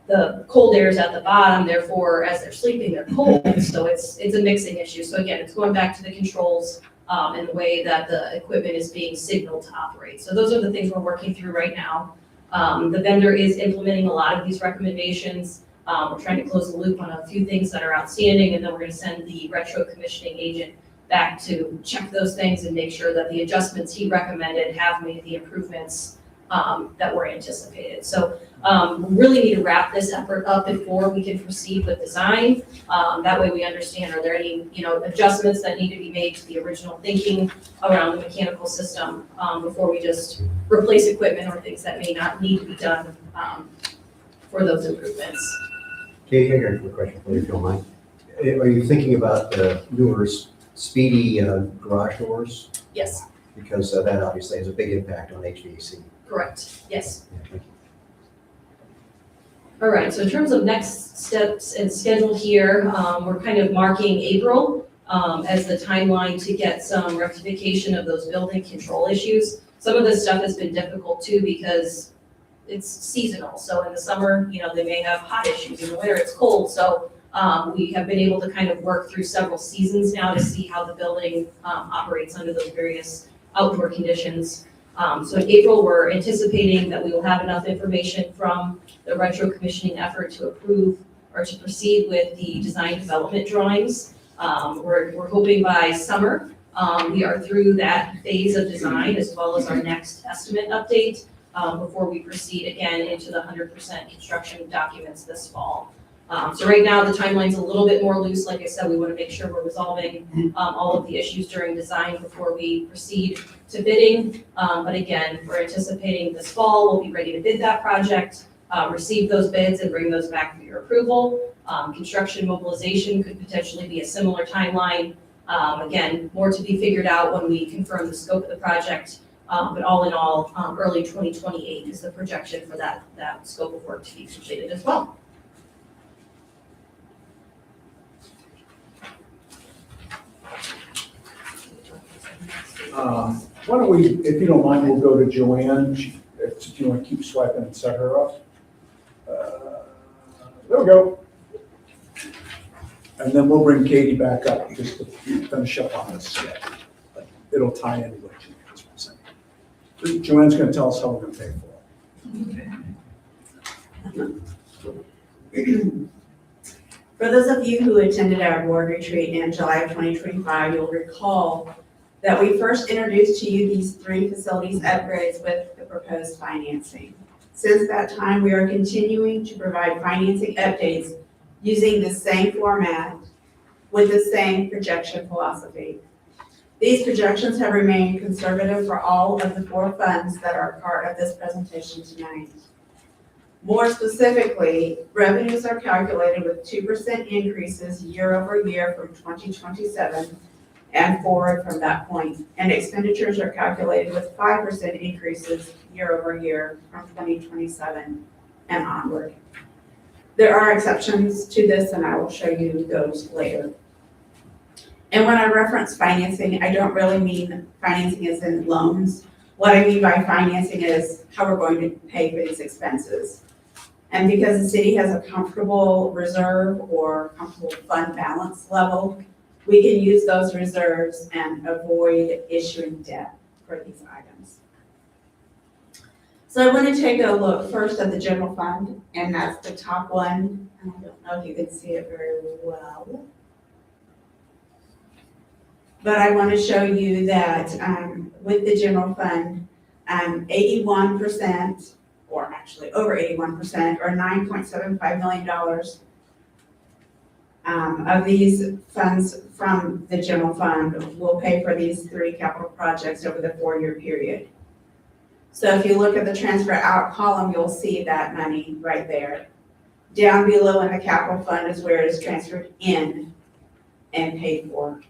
the cold air is at the bottom. Therefore, as they're sleeping, they're cold. So it's a mixing issue. So again, it's going back to the controls and the way that the equipment is being signaled to operate. So those are the things we're working through right now. The vendor is implementing a lot of these recommendations. We're trying to close the loop on a few things that are outstanding, and then we're going to send the retro commissioning agent back to check those things and make sure that the adjustments he recommended have made the improvements that were anticipated. So we really need to wrap this effort up before we can proceed with design. That way we understand, are there any adjustments that need to be made to the original thinking around the mechanical system before we just replace equipment or things that may not need to be done for those improvements. Katie, I got a quick question for you, if you don't mind. Are you thinking about the newer speedy garage doors? Yes, Because that obviously has a big impact on HVAC. correct, yes. Yeah, thank you. All right, so in terms of next steps and schedule here, we're kind of marking April as the timeline to get some rectification of those building control issues. Some of this stuff has been difficult too because it's seasonal. So in the summer, they may have hot issues. In the winter, it's cold. So we have been able to kind of work through several seasons now to see how the building operates under those various outdoor conditions. So in April, we're anticipating that we will have enough information from the retro commissioning effort to approve or to proceed with the design development drawings. We're hoping by summer, we are through that phase of design as well as our next estimate update before we proceed again into the 100% construction documents this fall. So right now, the timeline's a little bit more loose. Like I said, we want to make sure we're resolving all of the issues during design before we proceed to bidding. But again, we're anticipating this fall, we'll be ready to bid that project, receive those bids and bring those back for your approval. Construction mobilization could potentially be a similar timeline. Again, more to be figured out when we confirm the scope of the project. But all in all, early 2028 is the projection for that scope of work to be completed as well. Why don't we, if you don't mind, we'll go to Joanne, if you want to keep swiping and set her up. There we go. And then we'll bring Katie back up just to finish up on this. It'll tie into what you Joanne's going to tell us how we're going to pay for it. For those of you who attended our board retreat in July of 2025, you'll recall that we first introduced to you these 3 facilities upgrades with the proposed financing. Since that time, we are continuing to provide financing updates using the same format with the same projection philosophy. These projections have remained conservative for all of the 4 funds that are part of this presentation tonight. More specifically, revenues are calculated with 2% increases year over year from 2027 and forward from that point, and expenditures are calculated with 5% increases year over year from 2027 and onward. There are exceptions to this, and I will show you those later. And when I reference financing, I don't really mean financing as in loans. What I mean by financing is how we're going to pay for these expenses. And because the city has a comfortable reserve or comfortable fund balance level, we can use those reserves and avoid issuing debt for these items. So I want to take a look first at the general fund, and that's the top one. And I don't know if you can see it very well. But I want to show you that with the general fund, 81%, or actually over 81%, or $9.75 million Of these funds from the general fund will pay for these 3 capital projects over the 4-year period. So if you look at the transfer out column, you'll see that money right there. Down below in the capital fund is where it is transferred in and paid for.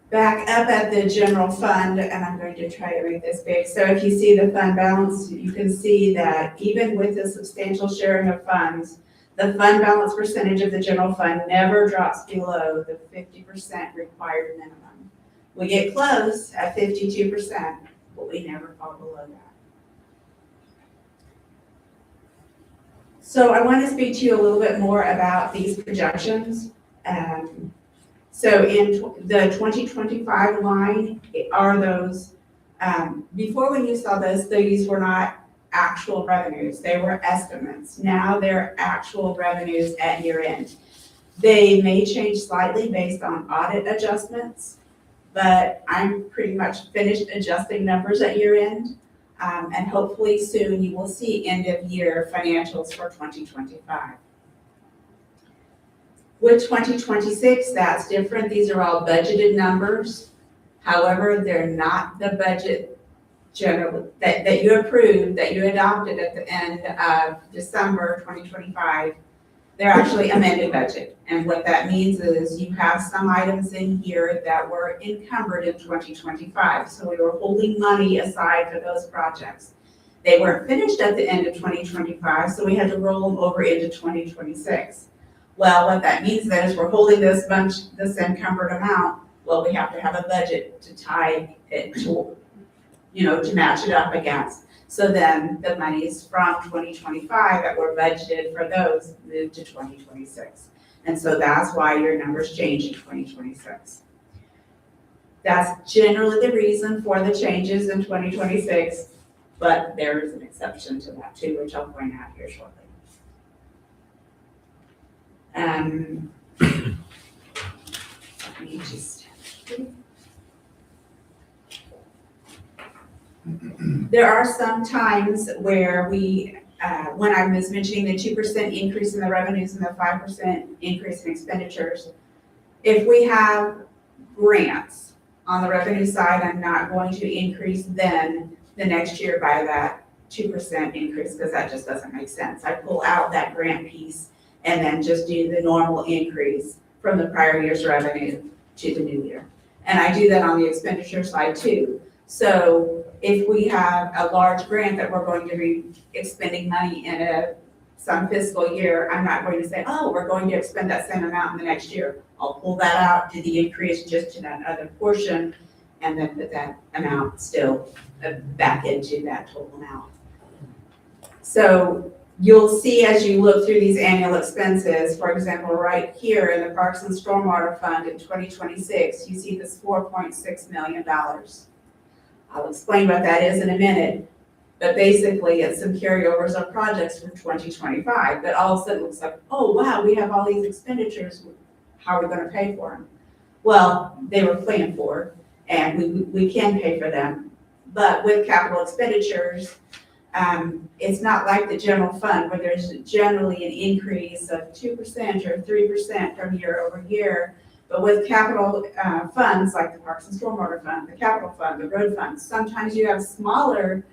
Back up at the general fund, and I'm going to try to read this big. So if you see the fund balance, you can see that even with the substantial sharing of funds, the fund balance percentage of the general fund never drops below the 50% required minimum. We get close at 52%, but we never fall below that. So I want to speak to you a little bit more about these projections. So in the 2025 line are those, before when you saw this, these were not actual revenues, they were estimates. Now they're actual revenues at year end. They may change slightly based on audit adjustments, but I'm pretty much finished adjusting numbers at year end. And hopefully soon you will see end of year financials for 2025. With 2026, that's different. These are all budgeted numbers. However, they're not the budget general that you approved, that you adopted at the end of December 2025. They're actually amended budget. And what that means is you have some items in here that were encumbered in 2025. So we were holding money aside for those projects. They weren't finished at the end of 2025, so we had to roll them over into 2026. Well, what that means then is we're holding this encumbered amount. Well, we have to have a budget to tie it to, to match it up against. So then the monies from 2025 that were budgeted for those moved to 2026. And so that's why your numbers change in 2026. That's generally the reason for the changes in 2026, but there is an exception to that too, which I'll point out here shortly. Let me just. There are some times where we, when I was mentioning the 2% increase in the revenues and the 5% increase in expenditures, if we have grants on the revenue side, I'm not going to increase then the next year by that 2% increase because that just doesn't make sense. I pull out that grant piece and then just do the normal increase from the prior year's revenue to the new year. And I do that on the expenditure side too. So if we have a large grant that we're going to be expending money in some fiscal year, I'm not going to say, oh, we're going to expend that same amount in the next year. I'll pull that out, do the increase just to that other portion, and then put that amount still back into that total amount. So you'll see as you look through these annual expenses, for example, right here in the Parks and Stormwater Fund in 2026, you see this $4.6 million. I'll explain what that is in a minute, but basically it's some carryovers of projects from 2025, but all of a sudden it looks like, oh wow, we have all these expenditures, how are we gonna pay for them? Well, they were planned for, and we can pay for them, but with capital expenditures, it's not like the general fund where there's generally an increase of 2% or 3% from year over year. But with capital funds like the Parks and Stormwater Fund, the Capital Fund, the Road Fund, sometimes you have smaller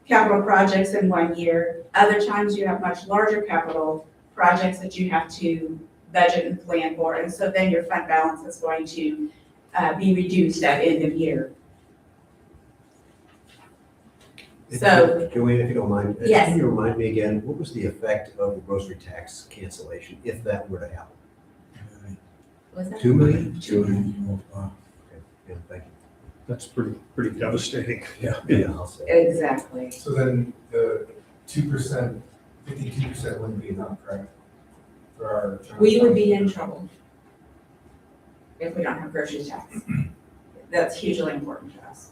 capital projects in one year. Other times you have much larger capital projects that you have to budget and plan for. And so then your fund balance is going to be reduced at end of year. So, Joanne, if you don't mind, yes. can you remind me again, what was the effect of the grocery tax cancellation, if that were to happen? Was that 2 million? 2 million. Okay, yeah, thank you. That's pretty devastating. Yeah, I'll say. Exactly. So then the 2%, 52% wouldn't be enough, correct? For our. We would be in trouble if we don't have grocery tax. That's hugely important to us.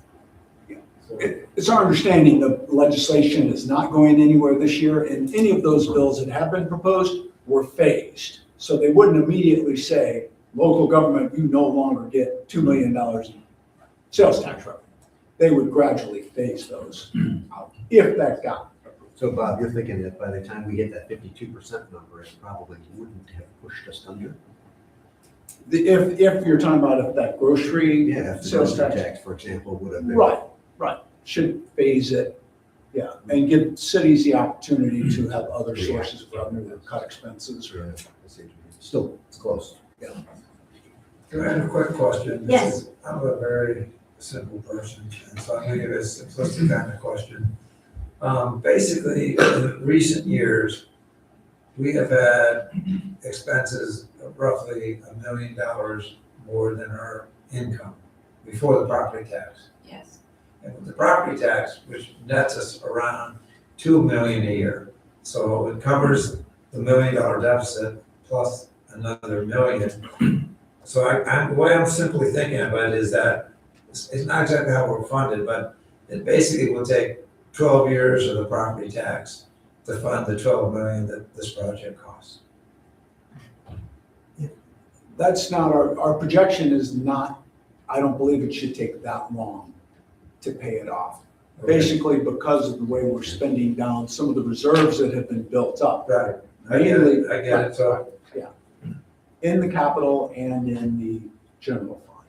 It's our understanding the legislation is not going anywhere this year, and any of those bills that have been proposed were phased. So they wouldn't immediately say, local government, you no longer get $2 million in sales tax revenue. They would gradually phase those out if that got approved. So Bob, you're thinking that by the time we hit that 52% number, it probably wouldn't have pushed us under? If you're talking about if that grocery Yeah, if the sales grocery tax, tax, for example, would have been. right, should phase it, yeah, and give cities the opportunity to have other sources of revenue that cut expenses. Yeah, I see what you mean. Still, it's close. Can I have a quick question? Yes. I'm a very simple person, and so I'm gonna give a simplistic kind of question. Basically, in recent years, we have had expenses of roughly $1 million more than our income before the property tax. Yes. And with the property tax, which nets us around $2 million a year. So it covers the $1 million deficit plus another $1 million. So the way I'm simply thinking about it is that it's not exactly how we're funded, but it basically will take 12 years of the property tax to fund the 12 million that this project costs. That's not, our projection is not, I don't believe it should take that long to pay it off. Basically, because of the way we're spending down some of the reserves that have been built up. Right. I get it, so. Yeah. In the capital and in the general fund,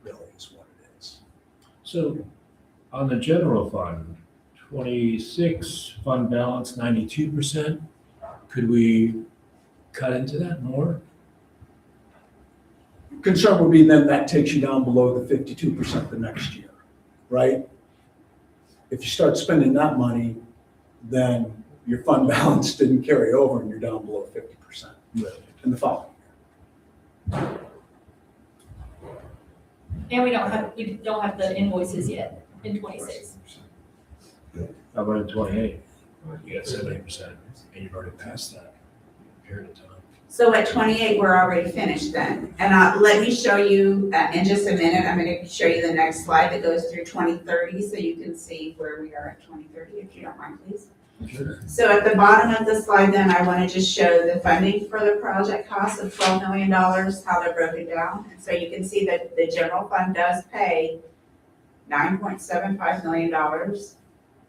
really is what it is. So on the general fund, 26 fund balance, 92%. Could we cut into that more? Concern would be then that takes you down below the 52% the next year, right? If you start spending that money, then your fund balance didn't carry over and you're down below 50% in the following year. And we don't have the invoices yet in 26. How about in 28? You got 70%, and you've already passed that period of time. So at 28, we're already finished then. And let me show you, in just a minute, I'm going to show you the next slide that goes through 2030 so you can see where we are at 2030, if you don't mind, please. Sure. So at the bottom of the slide then, I want to just show the funding for the project costs of $12 million, how they're broken down. And so you can see that the general fund does pay $9.75 million.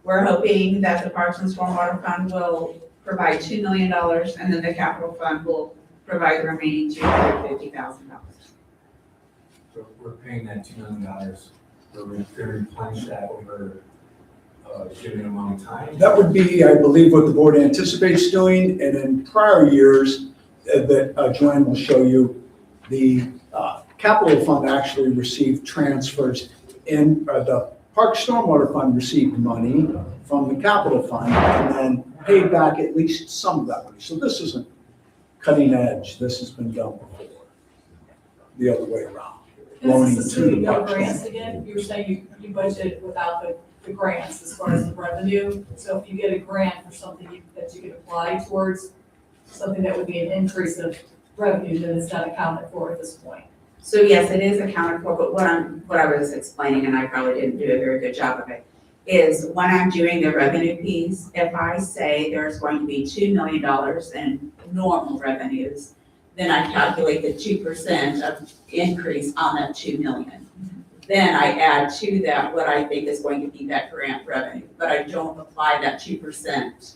We're hoping that the Parks and Stormwater Fund will provide $2 million, and then the capital fund will provide the remaining $250,000. So we're paying that $2 million, so we're gonna replenish that over a given amount of time? That would be, I believe, what the board anticipates doing, and in prior years, that Joanne will show you, the capital fund actually received transfers, and the Park Stormwater Fund received money from the capital fund and then paid back at least some of that money. So this isn't cutting edge, this has been done before, the other way around. This is Loaning to the assuming no Parks grants Stormwater. again, you were saying you budgeted without the grants as far as the revenue. So if you get a grant for something that you can apply towards something that would be an increase of revenue, then it's not accounted for at this point. So yes, it is accounted for, but what I was explaining, and I probably didn't do a very good job of it, is when I'm doing the revenue piece, if I say there's going to be $2 million in normal revenues, then I calculate the 2% of increase on that 2 million. Then I add to that what I think is going to be that grant revenue, but I don't apply that 2%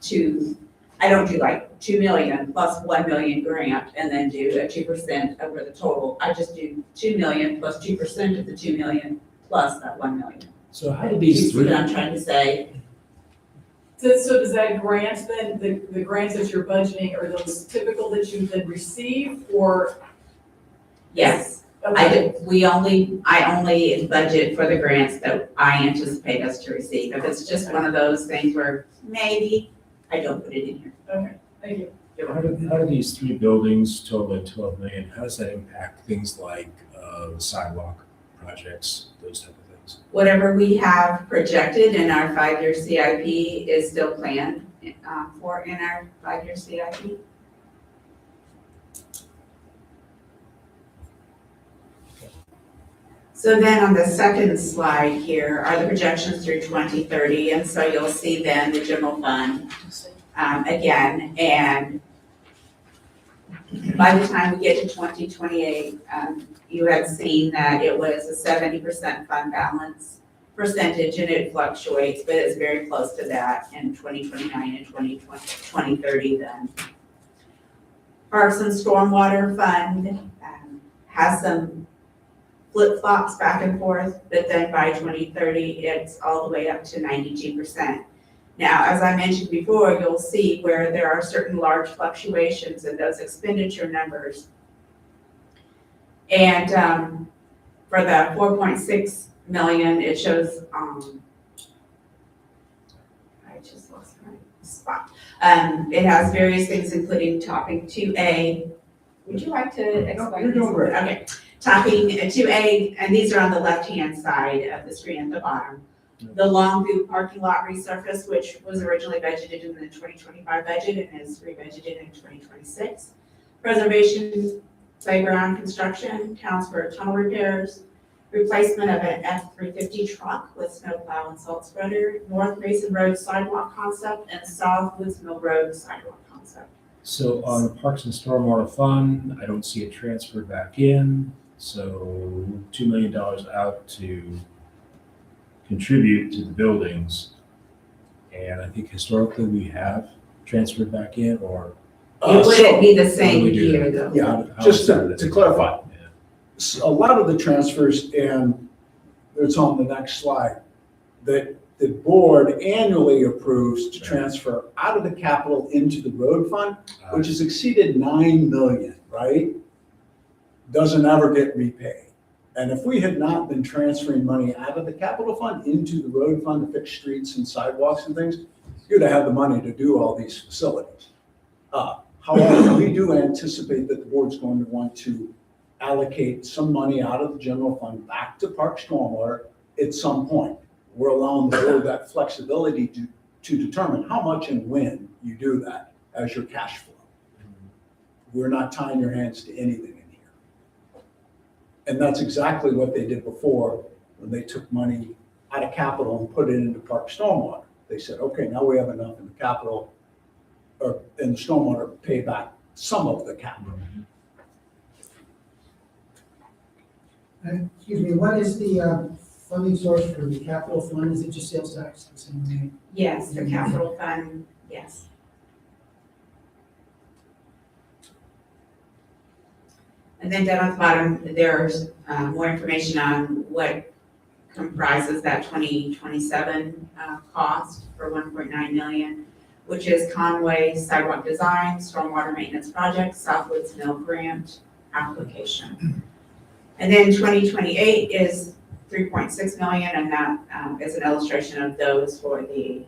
to, I don't do like 2 million plus 1 million grant and then do a 2% over the total. I just do 2 million plus 2% of the 2 million plus that 1 million. So how do these You see three? what I'm trying to say? So does that grant then, the grants that you're budgeting, are those typical that you then receive or? Yes. Okay. I only budget for the grants that I anticipate us to receive. If it's just one of those things where maybe, I don't put it in here. Okay, thank you. How do these three buildings totaling 12 million, how does that impact things like sidewalk projects, those type of things? Whatever we have projected in our 5-year CIP is still planned for in our 5-year CIP. So then on the second slide here are the projections through 2030, and so you'll see then the general fund again, and by the time we get to 2028, you had seen that it was a 70% fund balance, percentage, and it fluctuates, but it's very close to that in 2029 and 2030 then. Parks and Stormwater Fund has some flip-flops back and forth, but then by 2030, it's all the way up to 92%. Now, as I mentioned before, you'll see where there are certain large fluctuations in those expenditure numbers. And for the 4.6 million, it shows, I just lost my spot. It has various things, including topping 2A. Would you like to explain? You're doing great. Okay, topping 2A, and these are on the left-hand side of the screen at the bottom. The Longview parking lot resurface, which was originally budgeted in the 2025 budget and is rebudgeted in 2026. Preservation, playground construction, counts for tunnel repairs, replacement of an F-350 truck with snowplow and salt spreader, North Mason Road sidewalk concept, and South Woods Mill Road sidewalk concept. So on the Parks and Stormwater Fund, I don't see it transferred back in, so $2 million out to contribute to the buildings. And I think historically we have transferred back in, or It wouldn't be the how do same we do year that? though. Yeah, How just is that? to clarify, Yeah. a lot of the transfers, and it's on the next slide, that the board annually approves to transfer out of the capital into the road fund, which has exceeded 9 million, right? Doesn't ever get repaid. And if we had not been transferring money out of the capital fund into the road fund to fix streets and sidewalks and things, you'd have had the money to do all these facilities. However, we do anticipate that the board's going to want to allocate some money out of the general fund back to Park Stormwater at some point. We're allowing the board that flexibility to determine how much and when you do that as your cash flow. We're not tying your hands to anything in here. And that's exactly what they did before when they took money out of capital and put it into Park Stormwater. They said, okay, now we have enough in the capital, or in the stormwater, to pay back some of the capital. Excuse me, what is the funding source for the capital fund? Is it just sales tax? The same way? Yes, the capital fund, yes. And then down at the bottom, there's more information on what comprises that 2027 cost for 1.9 million, which is Conway sidewalk design, stormwater maintenance project, Southwoods Mill grant application. And then 2028 is 3.6 million, and that is an illustration of those for the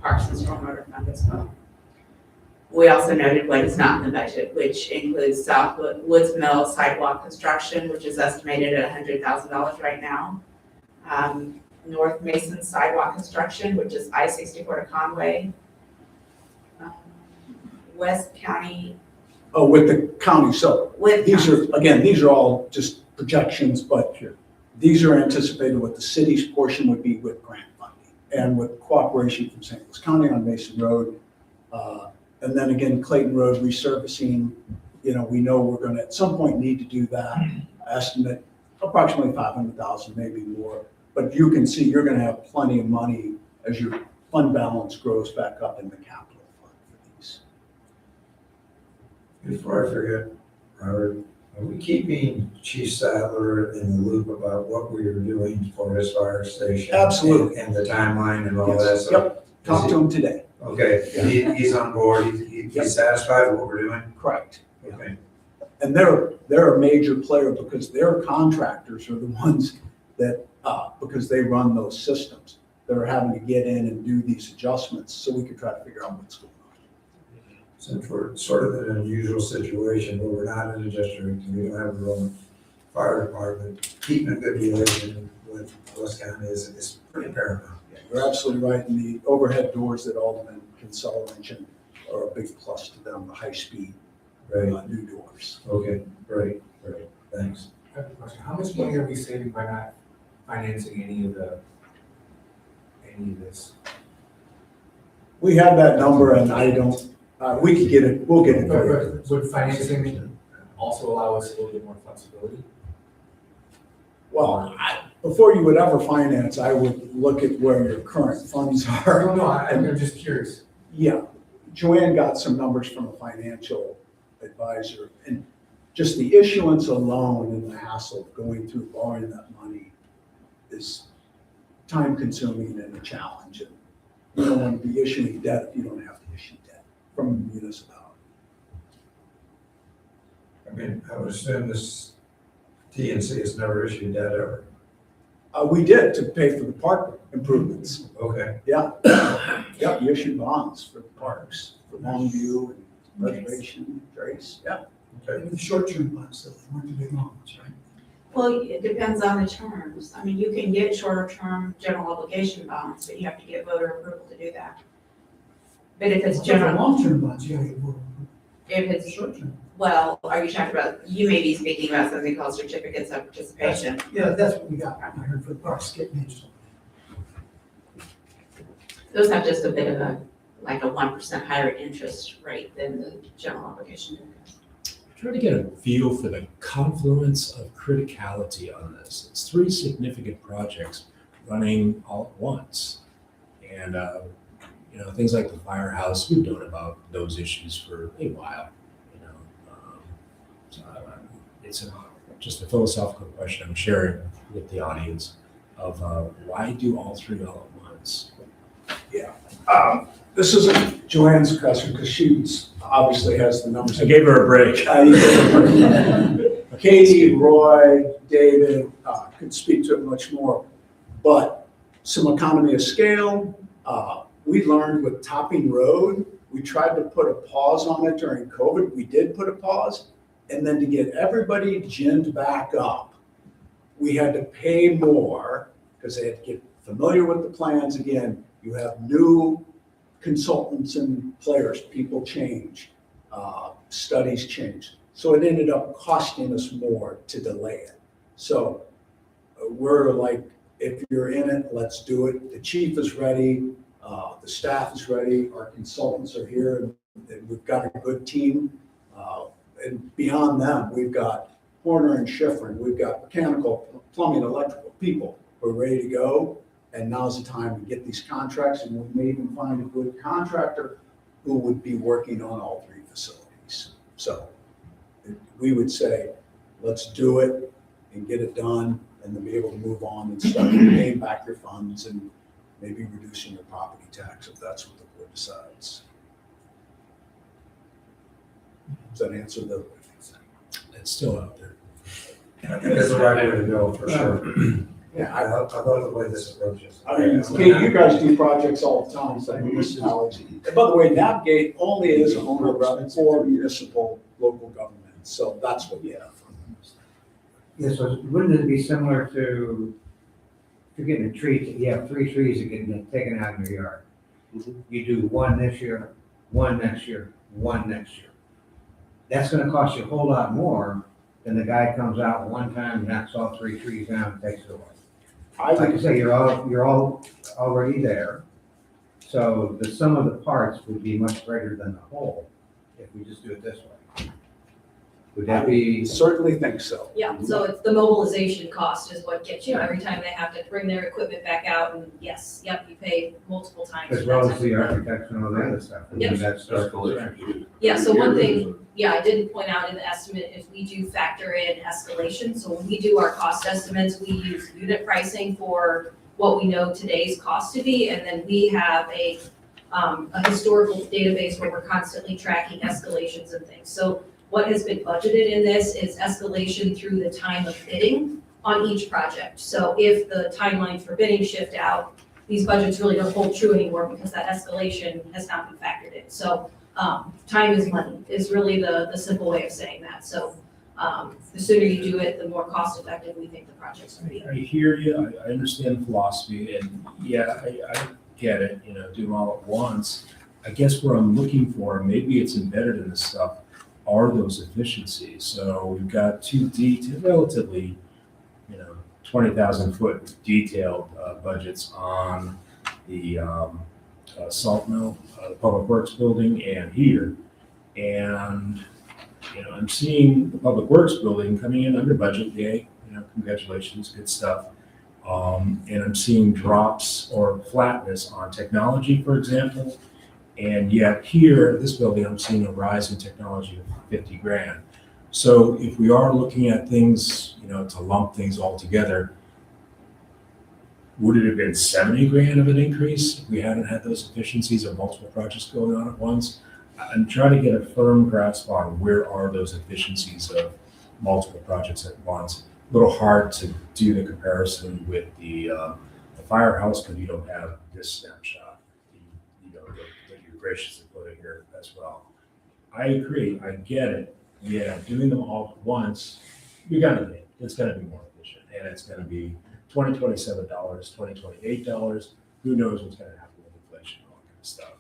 Parks and Stormwater Fund as well. We also noted what is not in the budget, which includes South Woods Mill sidewalk construction, which is estimated at $100,000 right now. North Mason sidewalk construction, which is I-64 to Conway. West County. Oh, with the county, so With these county. are, again, these are all just projections, but these are anticipated what the city's portion would be with grant funding and with cooperation from St. Louis County on Mason Road. And then again, Clayton Road resurfacing, we know we're gonna at some point need to do that. Estimate approximately 500,000, maybe more. But you can see you're gonna have plenty of money as your fund balance grows back up in the capital fund for these. Before I forget, Robert, are we keeping Chief Sadler in the loop about what we are doing for his fire station? Absolutely. And the timeline and all Yes. that? So Yep, talked to him today. Okay, he's on board, he's satisfied with what we're doing? Correct. Okay. And they're a major player because their contractors are the ones that, because they run those systems, they're having to get in and do these adjustments so we can try to figure out what's going on. Since we're sort of in an unusual situation where we're not in a district, we don't have our own fire department, keeping a good relation with West County is pretty paramount. You're absolutely right, and the overhead doors that Aldermen Kinsella mentioned are a big plus to them, the high-speed new doors. Okay, great, thanks. I have a question. How much money are we saving by not financing any of this? We have that number, and I don't, we could get it, we'll get it. But would financing also allow us a little bit more flexibility? Well, before you would ever finance, I would look at where your current funds are. No, I'm just curious. Yeah, Joanne got some numbers from a financial advisor, and just the issuance alone and the hassle of going through borrowing that money is time consuming and a challenge. And you don't want to be issuing debt if you don't have to issue debt from a municipality. I mean, I would assume this TNC has never issued debt ever. We did to pay for the park improvements. Okay. Yeah, yeah, you issued bonds for the parks, for Longview and Preservation, Trace, yeah. They were the short-term bonds, so they weren't the big ones, right? Well, it depends on the terms. I mean, you can get shorter-term general obligation bonds, but you have to get voter approval to do that. But if it's For general, long-term bonds, you gotta get more. if it's, Short-term. well, are you talking about, you may be speaking about something called certificates of participation. Yeah, that's what we got. I heard for the parks, get me. Those have just a bit of a, like a 1% higher interest rate than the general obligation. Try to get a feel for the confluence of criticality on this. It's 3 significant projects running all at once. And, things like the firehouse, we've known about those issues for a while, So it's just a philosophical question I'm sharing with the audience of why do all 3 all at once? Yeah. This isn't Joanne's question because she obviously has the numbers. I gave her a break. Katie, Roy, David could speak to it much more, but some economy of scale. We learned with Topping Road, we tried to put a pause on it during COVID. We did put a pause, and then to get everybody ginned back up, we had to pay more because they had to get familiar with the plans again. You have new consultants and players, people change, studies change. So it ended up costing us more to delay it. So we're like, if you're in it, let's do it. The chief is ready, the staff is ready, our consultants are here, and we've got a good team. And beyond them, we've got Horner and Schifrin, we've got mechanical, plumbing, electrical people. We're ready to go. And now's the time to get these contracts, and we may even find a good contractor who would be working on all 3 facilities. So we would say, let's do it and get it done, and then be able to move on and start paying back your funds and maybe reducing your property tax if that's what the board decides. Does that answer the? It's still out there. I think that's the right way to go, for sure. Yeah, I love the way this approaches. I mean, Kate, you guys do projects all the time, so municipalities. And by the way, Navigate only is an owner rep for municipal local government, so that's what we have. Yeah, so wouldn't it be similar to, if you're getting a tree, you have 3 trees that get taken out in your yard. You do 1 this year, 1 next year, 1 next year. That's gonna cost you a whole lot more than the guy comes out one time, knocks all 3 trees down and takes it away. Like I say, you're all already there. So the sum of the parts would be much greater than the whole if we just do it this way. Would that be? Certainly think so. Yeah, so it's the mobilization cost is what gets you every time they have to bring their equipment back out, and yes, yep, you pay multiple times. As well as the architects and all the other stuff. I mean, Yep. that's Yeah, so one thing, I didn't point out in the estimate is we do factor in escalation. So when we do our cost estimates, we use unit pricing for what we know today's cost to be, and then we have a historical database where we're constantly tracking escalations and things. So what has been budgeted in this is escalation through the time of bidding on each project. So if the timelines for bidding shift out, these budgets really don't hold true anymore because that escalation has not been factored in. So time is money is really the simple way of saying that. So the sooner you do it, the more cost effective we think the project's gonna be. I hear you, I understand the philosophy, and I get it, do them all at once. I guess what I'm looking for, maybe it's embedded in this stuff, are those efficiencies. So we've got 2 relatively, 20,000 foot detailed budgets on the salt mill, the Public Works building, and here. And, I'm seeing the Public Works building coming in under budget, yay, congratulations, good stuff. And I'm seeing drops or flatness on technology, for example. And yet here, this building, I'm seeing a rise in technology of 50 grand. So if we are looking at things, to lump things all together, would it have been 70 grand of an increase if we hadn't had those efficiencies of multiple projects going on at once? I'm trying to get a firm grasp on where are those efficiencies of multiple projects at once. A little hard to do the comparison with the firehouse because you don't have this snapshot, that you're graciously putting here as well. I agree, I get it. Yeah, doing them all at once, it's gonna be more efficient, and it's gonna be $2027, $2028. Who knows what's gonna happen with inflation and all that kind of stuff.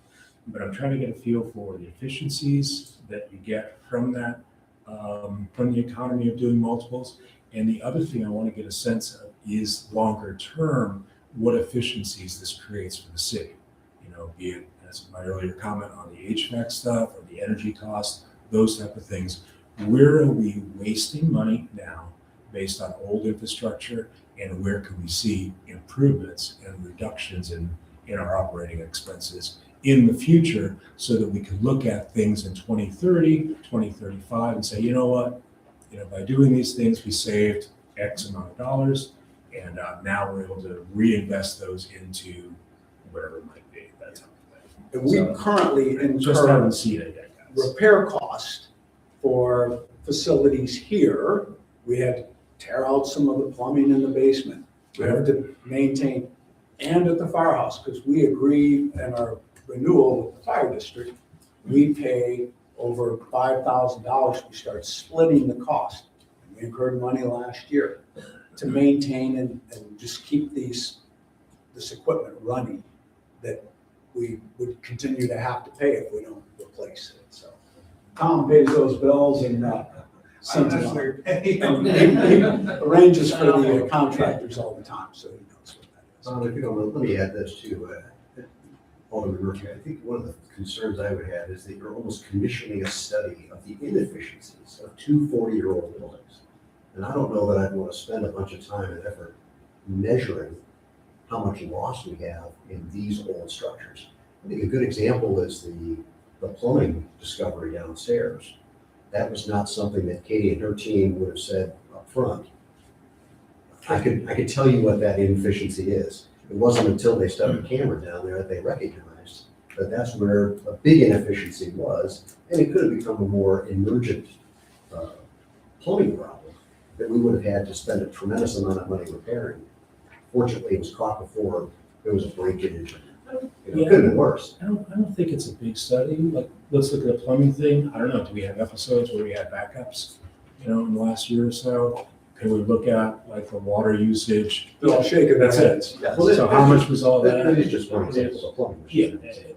But I'm trying to get a feel for the efficiencies that you get from that, from the economy of doing multiples. And the other thing I want to get a sense of is longer term, what efficiencies this creates for the city. Be it as my earlier comment on the HVAC stuff or the energy costs, those type of things. Where are we wasting money now based on old infrastructure, and where can we see improvements and reductions in our operating expenses in the future, so that we can look at things in 2030, 2035 and say, you know what, by doing these things, we saved X amount of dollars, and now we're able to reinvest those into whatever it might be, that type of thing. And we currently Just incur haven't seen it yet, guys. repair cost for facilities here. We had to tear out some of the plumbing in the basement. We have to maintain, and at the firehouse, because we agree in our renewal with the fire district, we pay over $5,000. We start splitting the cost. We incurred money last year to maintain and just keep this equipment running that we would continue to have to pay if we don't replace it. So Tom pays those bills and sends them out. He arranges for the contractors all the time, so he knows what that is. If you don't mind, let me add this too. Alderman Murphy, I think one of the concerns I would have is that you're almost commissioning a study of the inefficiencies of two 40-year-old buildings. And I don't know that I'd want to spend a bunch of time and effort measuring how much loss we have in these old structures. I think a good example is the plumbing discovery downstairs. That was not something that Katie and her team would have said up front. I could tell you what that inefficiency is. It wasn't until they stuck a camera down there that they recognized that that's where a big inefficiency was, and it could have become a more emergent plumbing problem that we would have had to spend a tremendous amount of money repairing. Fortunately, it was caught before there was a breakage. It could have been worse. I don't think it's a big study. Like, let's look at the plumbing thing. I don't know, do we have episodes where we had backups, in the last year or so? Can we look at like the water usage? They're all shaking their That's it. heads. Yeah. So how much was all that? That is just one example of plumbing. Yeah.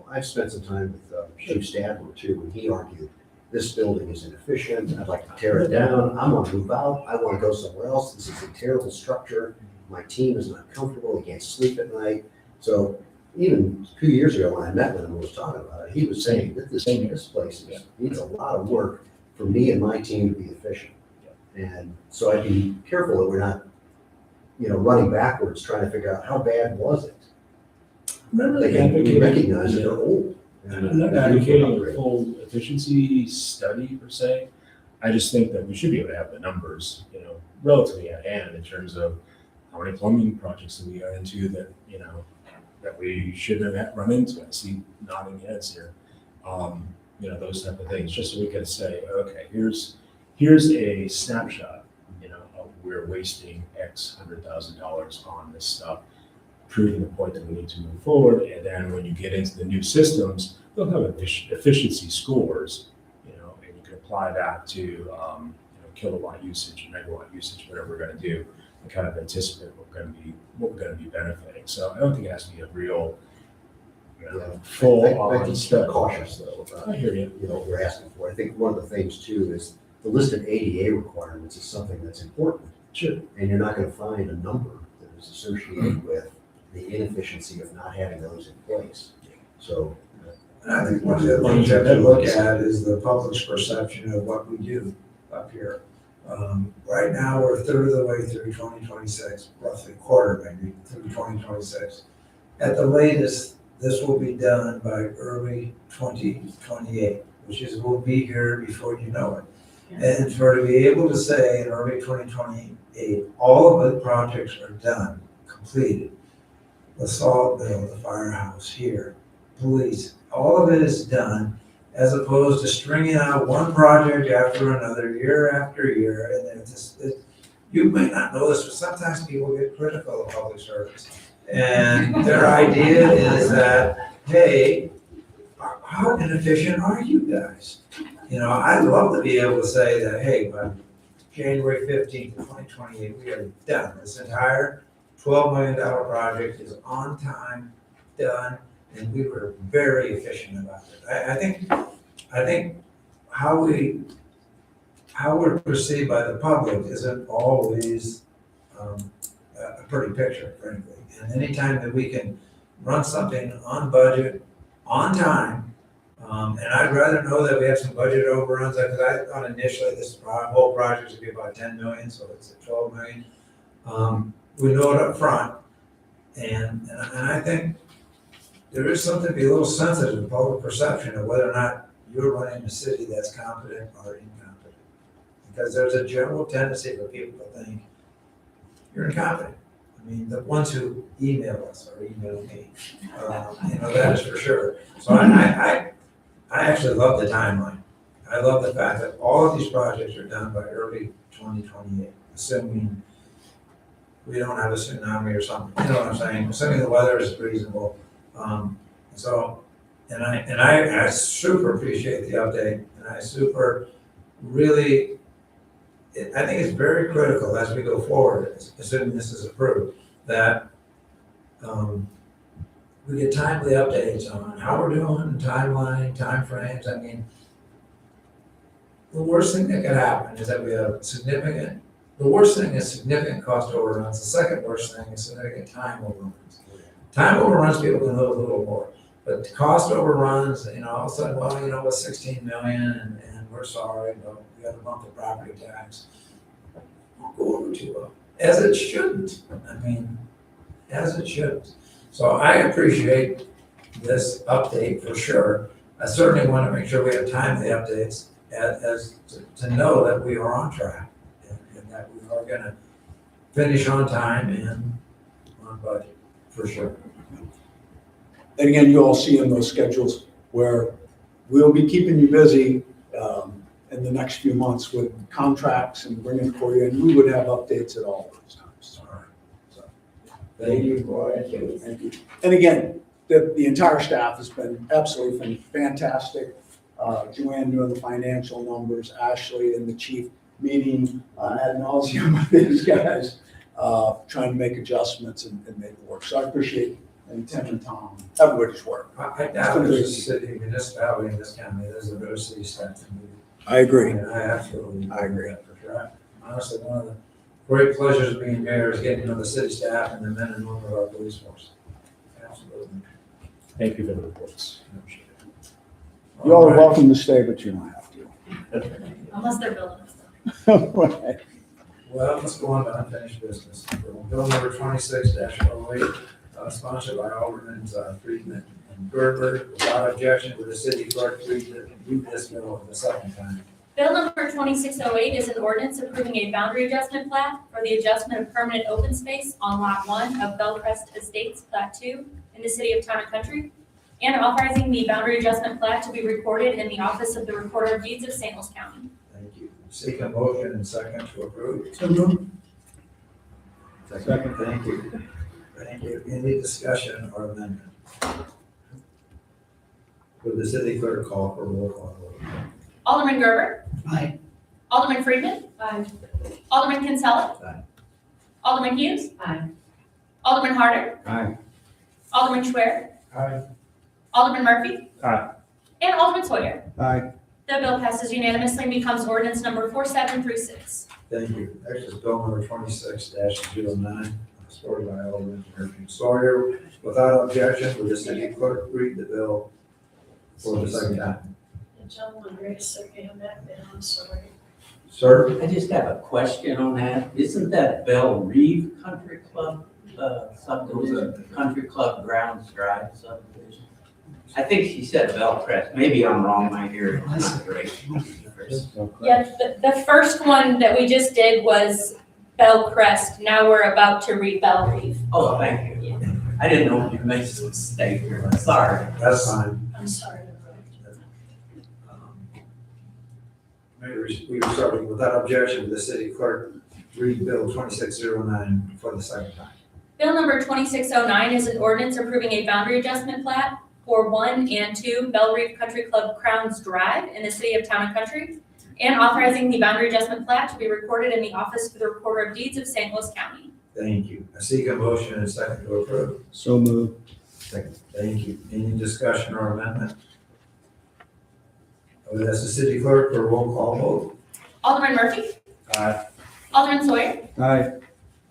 I've spent some time with Chief Stadler too, and he argued, this building is inefficient, I'd like to tear it down, I want to move out, I want to go somewhere else, this is a terrible structure, my team is not comfortable, they can't sleep at night. So even 2 years ago, when I met with him and was talking about it, he was saying that this place needs a lot of work for me and my team to be efficient. And so I'd be careful that we're not, running backwards, trying to figure out how bad was it. We recognize that they're old. I'm not advocating a full efficiency study per se. I just think that we should be able to have the numbers, relatively at hand in terms of how many plumbing projects that we got into that, that we shouldn't have run into. I see nodding heads here. Those type of things, just so we can say, okay, here's a snapshot, of we're wasting X $100,000 on this stuff, proving the point that we need to move forward. And then when you get into the new systems, they'll have efficiency scores, and you can apply that to, kilowatt usage, megawatt usage, whatever we're going to do, and kind of anticipate what we're going to be benefiting. So I don't think it has to be a real, full I on think study. cautious though. I hear you. What we're asking for. I think one of the things too is the list of ADA requirements is something that's important. Sure. And you're not going to find a number that is associated with the inefficiency of not having those in place. So. And I think one of the things you have to look at is the public's perception of what we do up here. Right now, we're a third of the way through 2026, roughly a quarter maybe through 2026. At the latest, this will be done by early 2028, which is we'll be here before you know it. And for to be able to say in early 2028, all of the projects are done, completed. The salt mill, the firehouse here, police, all of it is done, as opposed to stringing out one project after another, year after year, and then you may not know this, but sometimes people get critical of public service. And their idea is that, hey, how inefficient are you guys? You know, I'd love to be able to say that, hey, by January 15th, 2028, we are done. This entire $12 million project is on time, done, and we were very efficient about it. I think how we're perceived by the public isn't always a pretty picture, frankly. And anytime that we can run something on budget, on time, and I'd rather know that we have some budget overruns, because I thought initially this whole project would be about 10 million, so it's at 12 million. We know it up front, and I think there is something to be a little sensitive to public perception of whether or not you're running a city that's competent or incompetent. Because there's a general tendency for people to think you're incompetent. I mean, the ones who email us or email me, that is for sure. So I actually love the timeline. I love the fact that all of these projects are done by early 2028, assuming we don't have a tsunami or something, you know what I'm saying? Assuming the weather is reasonable. I super appreciate the update, and I think it's very critical as we go forward, assuming this is approved, that we get timely updates on how we're doing, timeline, timeframes. I mean, the worst thing that could happen is that we have significant cost overruns. The second worst thing is significant time overruns. Time overruns, people can live a little more. But the cost overruns, all of a sudden, well, with 16 million and we're sorry, but we got a bump the property tax. Won't go over too well. As it shouldn't. As it shouldn't. So I appreciate this update for sure. I certainly want to make sure we have timely updates to know that we are on track and that we are going to finish on time and on budget, for sure. And again, you all see in those schedules where we'll be keeping you busy in the next few months with contracts and bringing for you, and we would have updates at all those times. All right. So, thank you, Roy. Thank you. And again, the entire staff has been absolutely fantastic. Joanne doing the financial numbers, Ashley and the chief meeting ad nauseum with these guys, trying to make adjustments and make it work. So I appreciate and Tim and Tom, everybody's work. I doubt there's a city, municipality in this county, there's a better city staff than we do. I agree. I absolutely agree. That for sure. Honestly, one of the great pleasures of being mayor is getting to know the city staff and the men and women of our police force. Absolutely. Thank you for the reports. You all are welcome to stay, but you don't have to. Unless they're building us. Right. Well, let's go on to unfinished business. Bill number 26-08, sponsored by Aldermen Friedman and Gerber. Without objection, with the city clerk read this bill for the second time. Bill number 2608 is an ordinance approving a boundary adjustment plat for the adjustment of permanent open space on Lot 1 of Bellcrest Estates, Plat 2, in the city of Town and Country, and authorizing the boundary adjustment plat to be recorded in the office of the Recorder of Deeds of St. Louis County. Thank you. Seek a motion and second to approve. So moved. Second, thank you. Thank you. Any discussion or amendment? Would the city clerk call for roll call vote? Alderman Gerber. Aye. Alderman Friedman. Aye. Alderman Kinsella. Aye. Alderman Hughes. Aye. Alderman Harder. Aye. Alderman Schwer. Aye. Alderman Murphy. Aye. And Alderman Sawyer. Aye. The bill passes unanimously and becomes ordinance number 4736. Thank you. Next is bill number 26-09, supported by Alderman Murphy and Sawyer. Without objection, would the city clerk read the bill for the second time? The gentleman raised their hand back there, I'm sorry. Sir? I just have a question on that. Isn't that Belle Reeve Country Club subdivision, Country Club Grounds Drive subdivision? I think she said Bellcrest. Maybe I'm wrong, my hearing is not great. Yeah, the first one that we just did was Bellcrest. Now we're about to read Belle Reeve. Oh, thank you. I didn't know if you made a mistake here. Sorry. That's fine. I'm sorry. We were starting without objection to the city clerk read Bill 2609 for the second time. Bill number 2609 is an ordinance approving a boundary adjustment plat for 1 and 2 Belle Reeve Country Club Crowns Drive in the city of Town and Country, and authorizing the boundary adjustment plat to be recorded in the Office for the Recorder of Deeds of St. Louis County. Thank you. I seek a motion and a second to approve. So moved. Second. Thank you. Any discussion or amendment? I would ask the city clerk for a roll call vote. Alderman Murphy? Aye. Alderman Sawyer? Aye.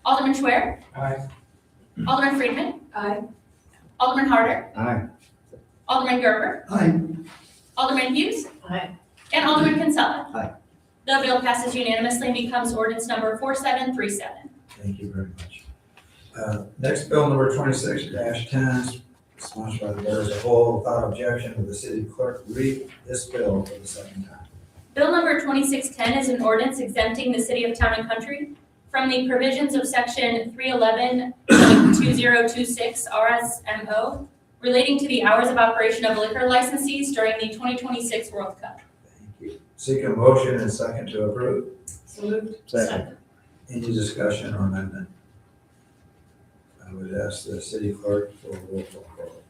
Alderman Schwer? Aye. Alderman Friedman? Aye. Alderman Harder? Aye. Alderman Gerber? Aye. Alderman Hughes? Aye. And Alderman Kinsella? Aye. The bill passes unanimously and becomes ordinance number 4737. Thank you very much. Next bill number 26-10, sponsored by the board as a whole. Without objection, will the city clerk read this bill for the second time? Bill number 2610 is an ordinance exempting the city of Town and Country from the provisions of section 311.2026 RSMO relating to the hours of operation of liquor licensees during the 2026 World Cup. Thank you. Seek a motion and a second to approve. So moved. Second. Any discussion or amendment? I would ask the city clerk for a roll call vote.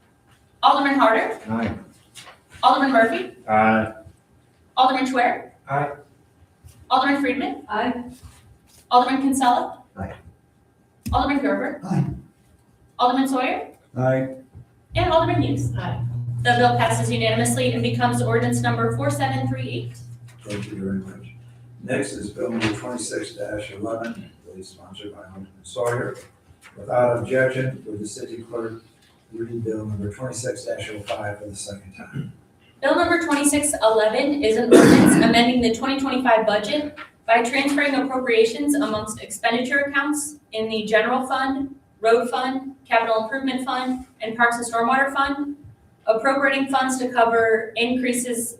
Alderman Harder? Aye. Alderman Murphy? Aye. Alderman Schwer? Aye. Alderman Friedman? Aye. Alderman Kinsella? Aye. Alderman Gerber? Aye. Alderman Sawyer? Aye. And Alderman Hughes. Aye. The bill passes unanimously and becomes ordinance number 4738. Thank you very much. Next is bill number 26-11, please sponsored by Alderman Sawyer. Without objection, would the city clerk read bill number 26-05 for the second time? Bill number 2611 is an ordinance amending the 2025 budget by transferring appropriations amongst expenditure accounts in the general fund, road fund, capital improvement fund, and parks and stormwater fund, appropriating funds to cover increases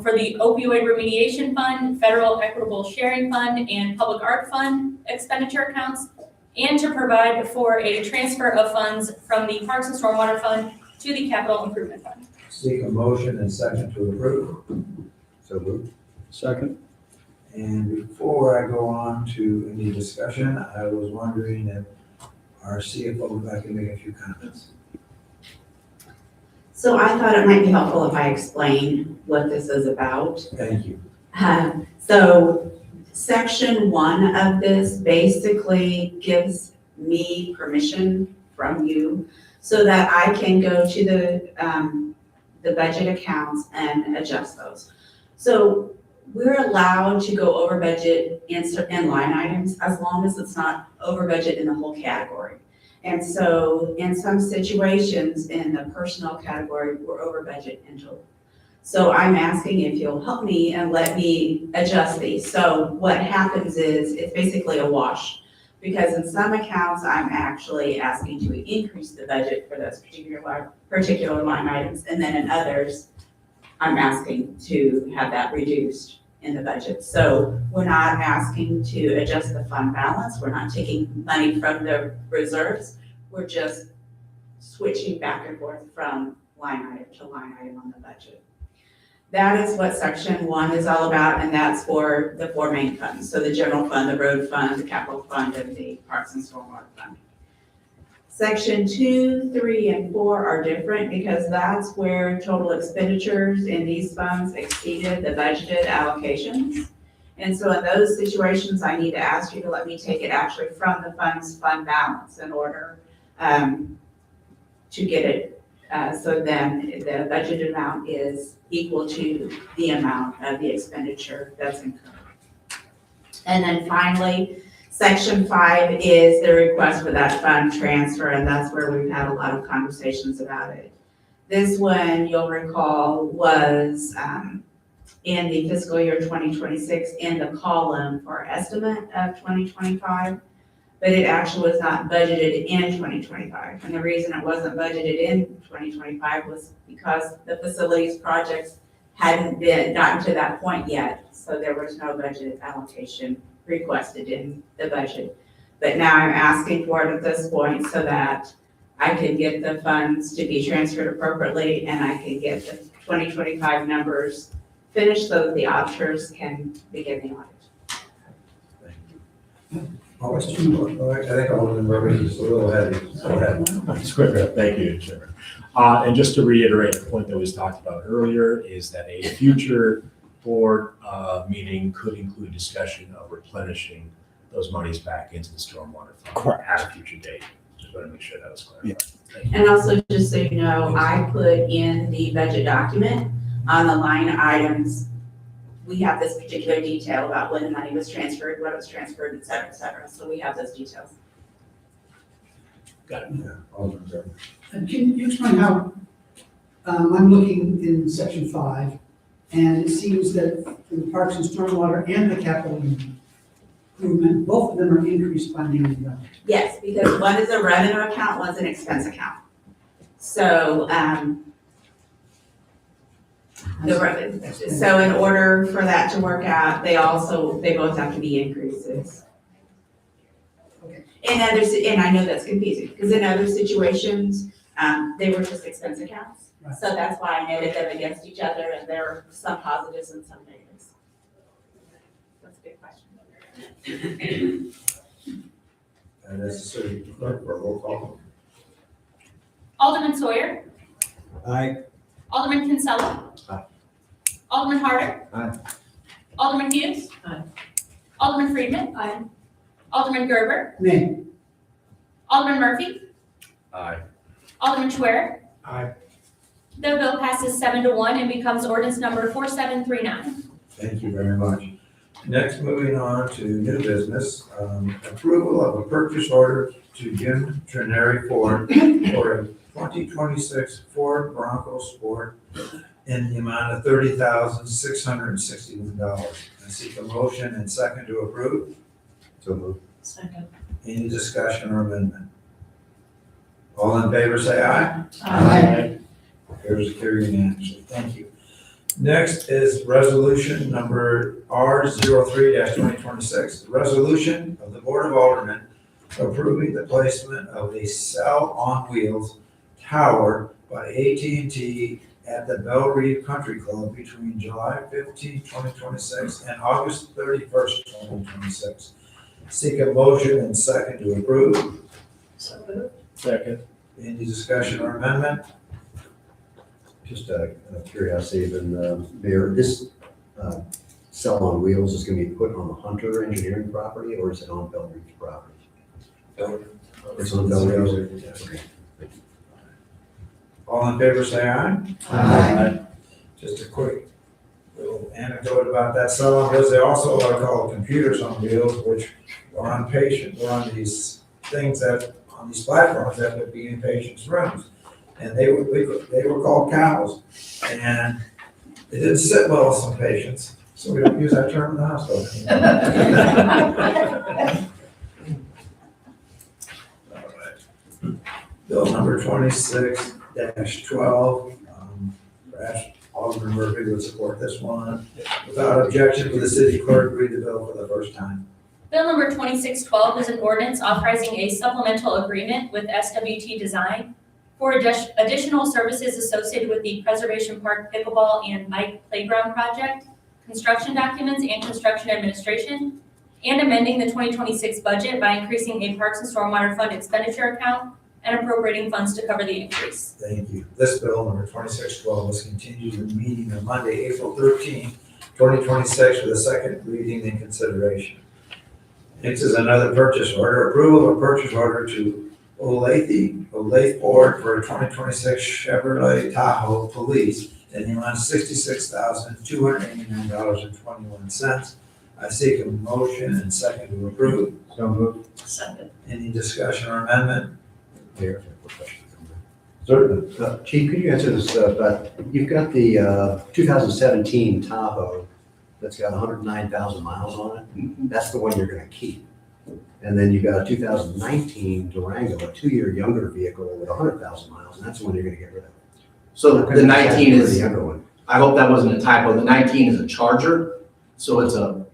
for the opioid remediation fund, federal equitable sharing fund, and public art fund expenditure accounts, and to provide for a transfer of funds from the parks and stormwater fund to the capital improvement fund. Seek a motion and second to approve. So moved. Second. And before I go on to any discussion, I was wondering if our CFO would like to make a few comments. So I thought it might be helpful if I explain what this is about. Thank you. So section 1 of this basically gives me permission from you so that I can go to the budget accounts and adjust those. So we're allowed to go over budget in line items as long as it's not over budget in the whole category. And so in some situations in the personnel category, we're over budget in total. So I'm asking if you'll help me and let me adjust these. So what happens is it's basically a wash, because in some accounts, I'm actually asking to increase the budget for those particular line items. And then in others, I'm asking to have that reduced in the budget. So we're not asking to adjust the fund balance. We're not taking money from the reserves. We're just switching back and forth from line item to line item on the budget. That is what section 1 is all about, and that's for the 4 main funds. So the general fund, the road fund, the capital fund, and the parks and stormwater fund. Section 2, 3, and 4 are different because that's where total expenditures in these funds exceeded the budgeted allocations. And so in those situations, I need to ask you to let me take it actually from the fund's fund balance in order to get it. So then the budgeted amount is equal to the amount of the expenditure that's incurred. And then finally, section 5 is the request for that fund transfer, and that's where we've had a lot of conversations about it. This one, you'll recall, was in the fiscal year 2026 in the column for estimate of 2025, but it actually was not budgeted in 2025. And the reason it wasn't budgeted in 2025 was because the facilities projects hadn't gotten to that point yet, so there was no budget allocation requested in the budget. But now I'm asking for it at this point so that I can get the funds to be transferred appropriately and I can get the 2025 numbers finished so that the auditors can begin the audit. Question? I think Alderman Murphy is a little heavy. Go ahead. Just quick, thank you, Chairman. And just to reiterate the point that was talked about earlier is that a future board meeting could include discussion of replenishing those monies back into the stormwater fund. Correct. At a future date. Just want to make sure that was clear. Thank you. And also, just so you know, I put in the budget document on the line items, we have this particular detail about when the money was transferred, what it was transferred, et cetera, et cetera. So we have those details. Got it. Yeah, Alderman Murphy. And can you explain how, I'm looking in section 5, and it seems that for the parks and stormwater and the capital improvement, both of them are increased by $1 million. Yes, because one is a revenue account, one's an expense account. So, so in order for that to work out, they both have to be increases. Okay. And I know that's confusing, because in other situations, they were just expense accounts. Right. So that's why I netted them against each other, and there are some positives and some negatives. That's a good question. And necessary clerk for a roll call. Alderman Sawyer. Aye. Alderman Kinsella. Aye. Alderman Harder. Aye. Alderman Hughes. Aye. Alderman Friedman. Aye. Alderman Gerber. Nay. Alderman Murphy. Aye. Alderman Schwer. Aye. The bill passes 7-1 and becomes ordinance number 4739. Thank you very much. Next, moving on to new business, approval of a purchase order to Jim Trenary Ford for a 2026 Ford Bronco Sport in the amount of $30,661. I seek a motion and second to approve. So moved. Second. Any discussion or amendment? All in favor, say aye. Aye. Appears to carry unanimously. Thank you. Next is resolution number R03-2026. Resolution of the Board of Aldermen approving the placement of a cell on wheels tower by AT&T at the Belle Reve Country Club between July 15, 2026 and August 31st, 2026. Seek a motion and second to approve. So moved. Second. Any discussion or amendment? Just a curiosity, Mayor, this cell on wheels is going to be put on the Hunter Engineering property, or is it on Belle Reve's property? It's on Belle Reve's. Okay. All in favor, say aye. Aye. Just a quick little anecdote about that cell on wheels. They also are called computers on wheels, which are on these things on these platforms that would be in patients' rooms. And they were called cows. And it didn't sit well with some patients, so we don't use that term in the hospital anymore. All right. Bill number 26-12, perhaps Alderman Murphy would support this one. Without objection, will the city clerk read the bill for the first time? Bill number 2612 is an ordinance authorizing a supplemental agreement with SWT Design for additional services associated with the Preservation Park Pickleball and Bike Playground Project, construction documents and construction administration, and amending the 2026 budget by increasing a Parks and Stormwater Fund expenditure account and appropriating funds to cover the increase. Thank you. This bill, number 2612, was continued to the meeting on Monday, April 13, 2026, with a second reading and consideration. Next is another purchase order. Approval of a purchase order to Olathe Ford for a 2026 Chevrolet Tahoe Police in the amount of $66,289.21. I seek a motion and second to approve. So moved. Second. Any discussion or amendment? Mayor, I have a question. Certainly. Chief, could you answer this, but you've got the 2017 Tahoe that's got 109,000 miles on it. That's the one you're gonna keep. And then you've got a 2019 Durango, a 2-year younger vehicle with 100,000 miles, and that's the one you're gonna get rid of. So the 19 The is, younger one. I hope that wasn't a typo, the 19 is a Charger, so it's a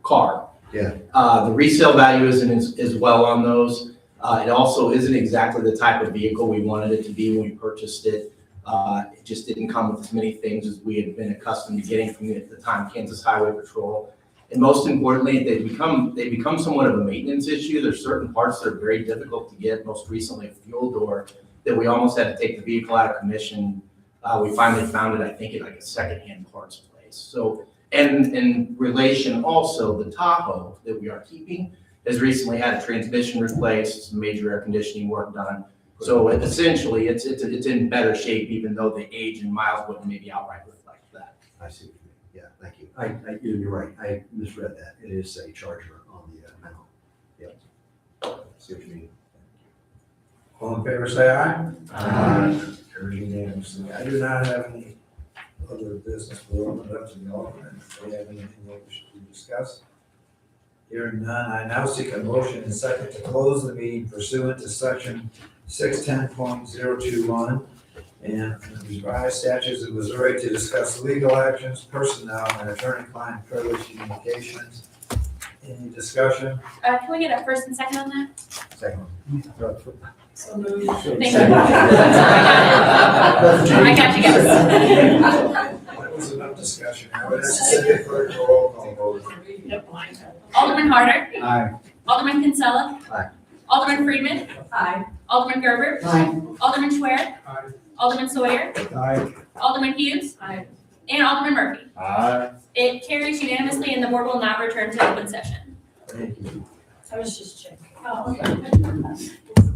car. Yeah. The resale value isn't as well on those. It also isn't exactly the type of vehicle we wanted it to be when we purchased it. It just didn't come with as many things as we had been accustomed to getting from at the time Kansas Highway Patrol. And most importantly, they become somewhat of a maintenance issue. There's certain parts that are very difficult to get, most recently a fuel door, that we almost had to take the vehicle out of commission. We finally found it, I think, at like a secondhand parts place. So, and in relation also, the Tahoe that we are keeping has recently had a transmission replaced, some major air conditioning work done. So essentially, it's in better shape, even though the age and miles wouldn't maybe outright reflect that. I see what you mean. Yeah, thank you. You're right. I misread that. It is a Charger on the mount. Yep. I see what you mean. All in favor, say aye. Aye. Carried unanimously. I do not have any other business. We'll open it up to the Aldermen. If they have anything they wish to discuss. Hearing none, I now seek a motion and second to close the meeting pursuant to section 610.021 and the revised statutes of Missouri to discuss legal actions, personnel, and attorney-client privilege communications. Any discussion? Can we get a first and second on that? Second. So moved. Thank you. I got you guys. That was enough discussion. I would ask the city clerk to roll call vote. Alderman Harder. Aye. Alderman Kinsella. Aye. Alderman Friedman. Aye. Alderman Gerber. Aye. Alderman Schwer. Aye. Alderman Sawyer. Aye. Alderman Hughes. Aye. And Alderman Murphy. Aye. It carries unanimously and the board will not return to open session. Thank you. I was just checking. Oh, okay.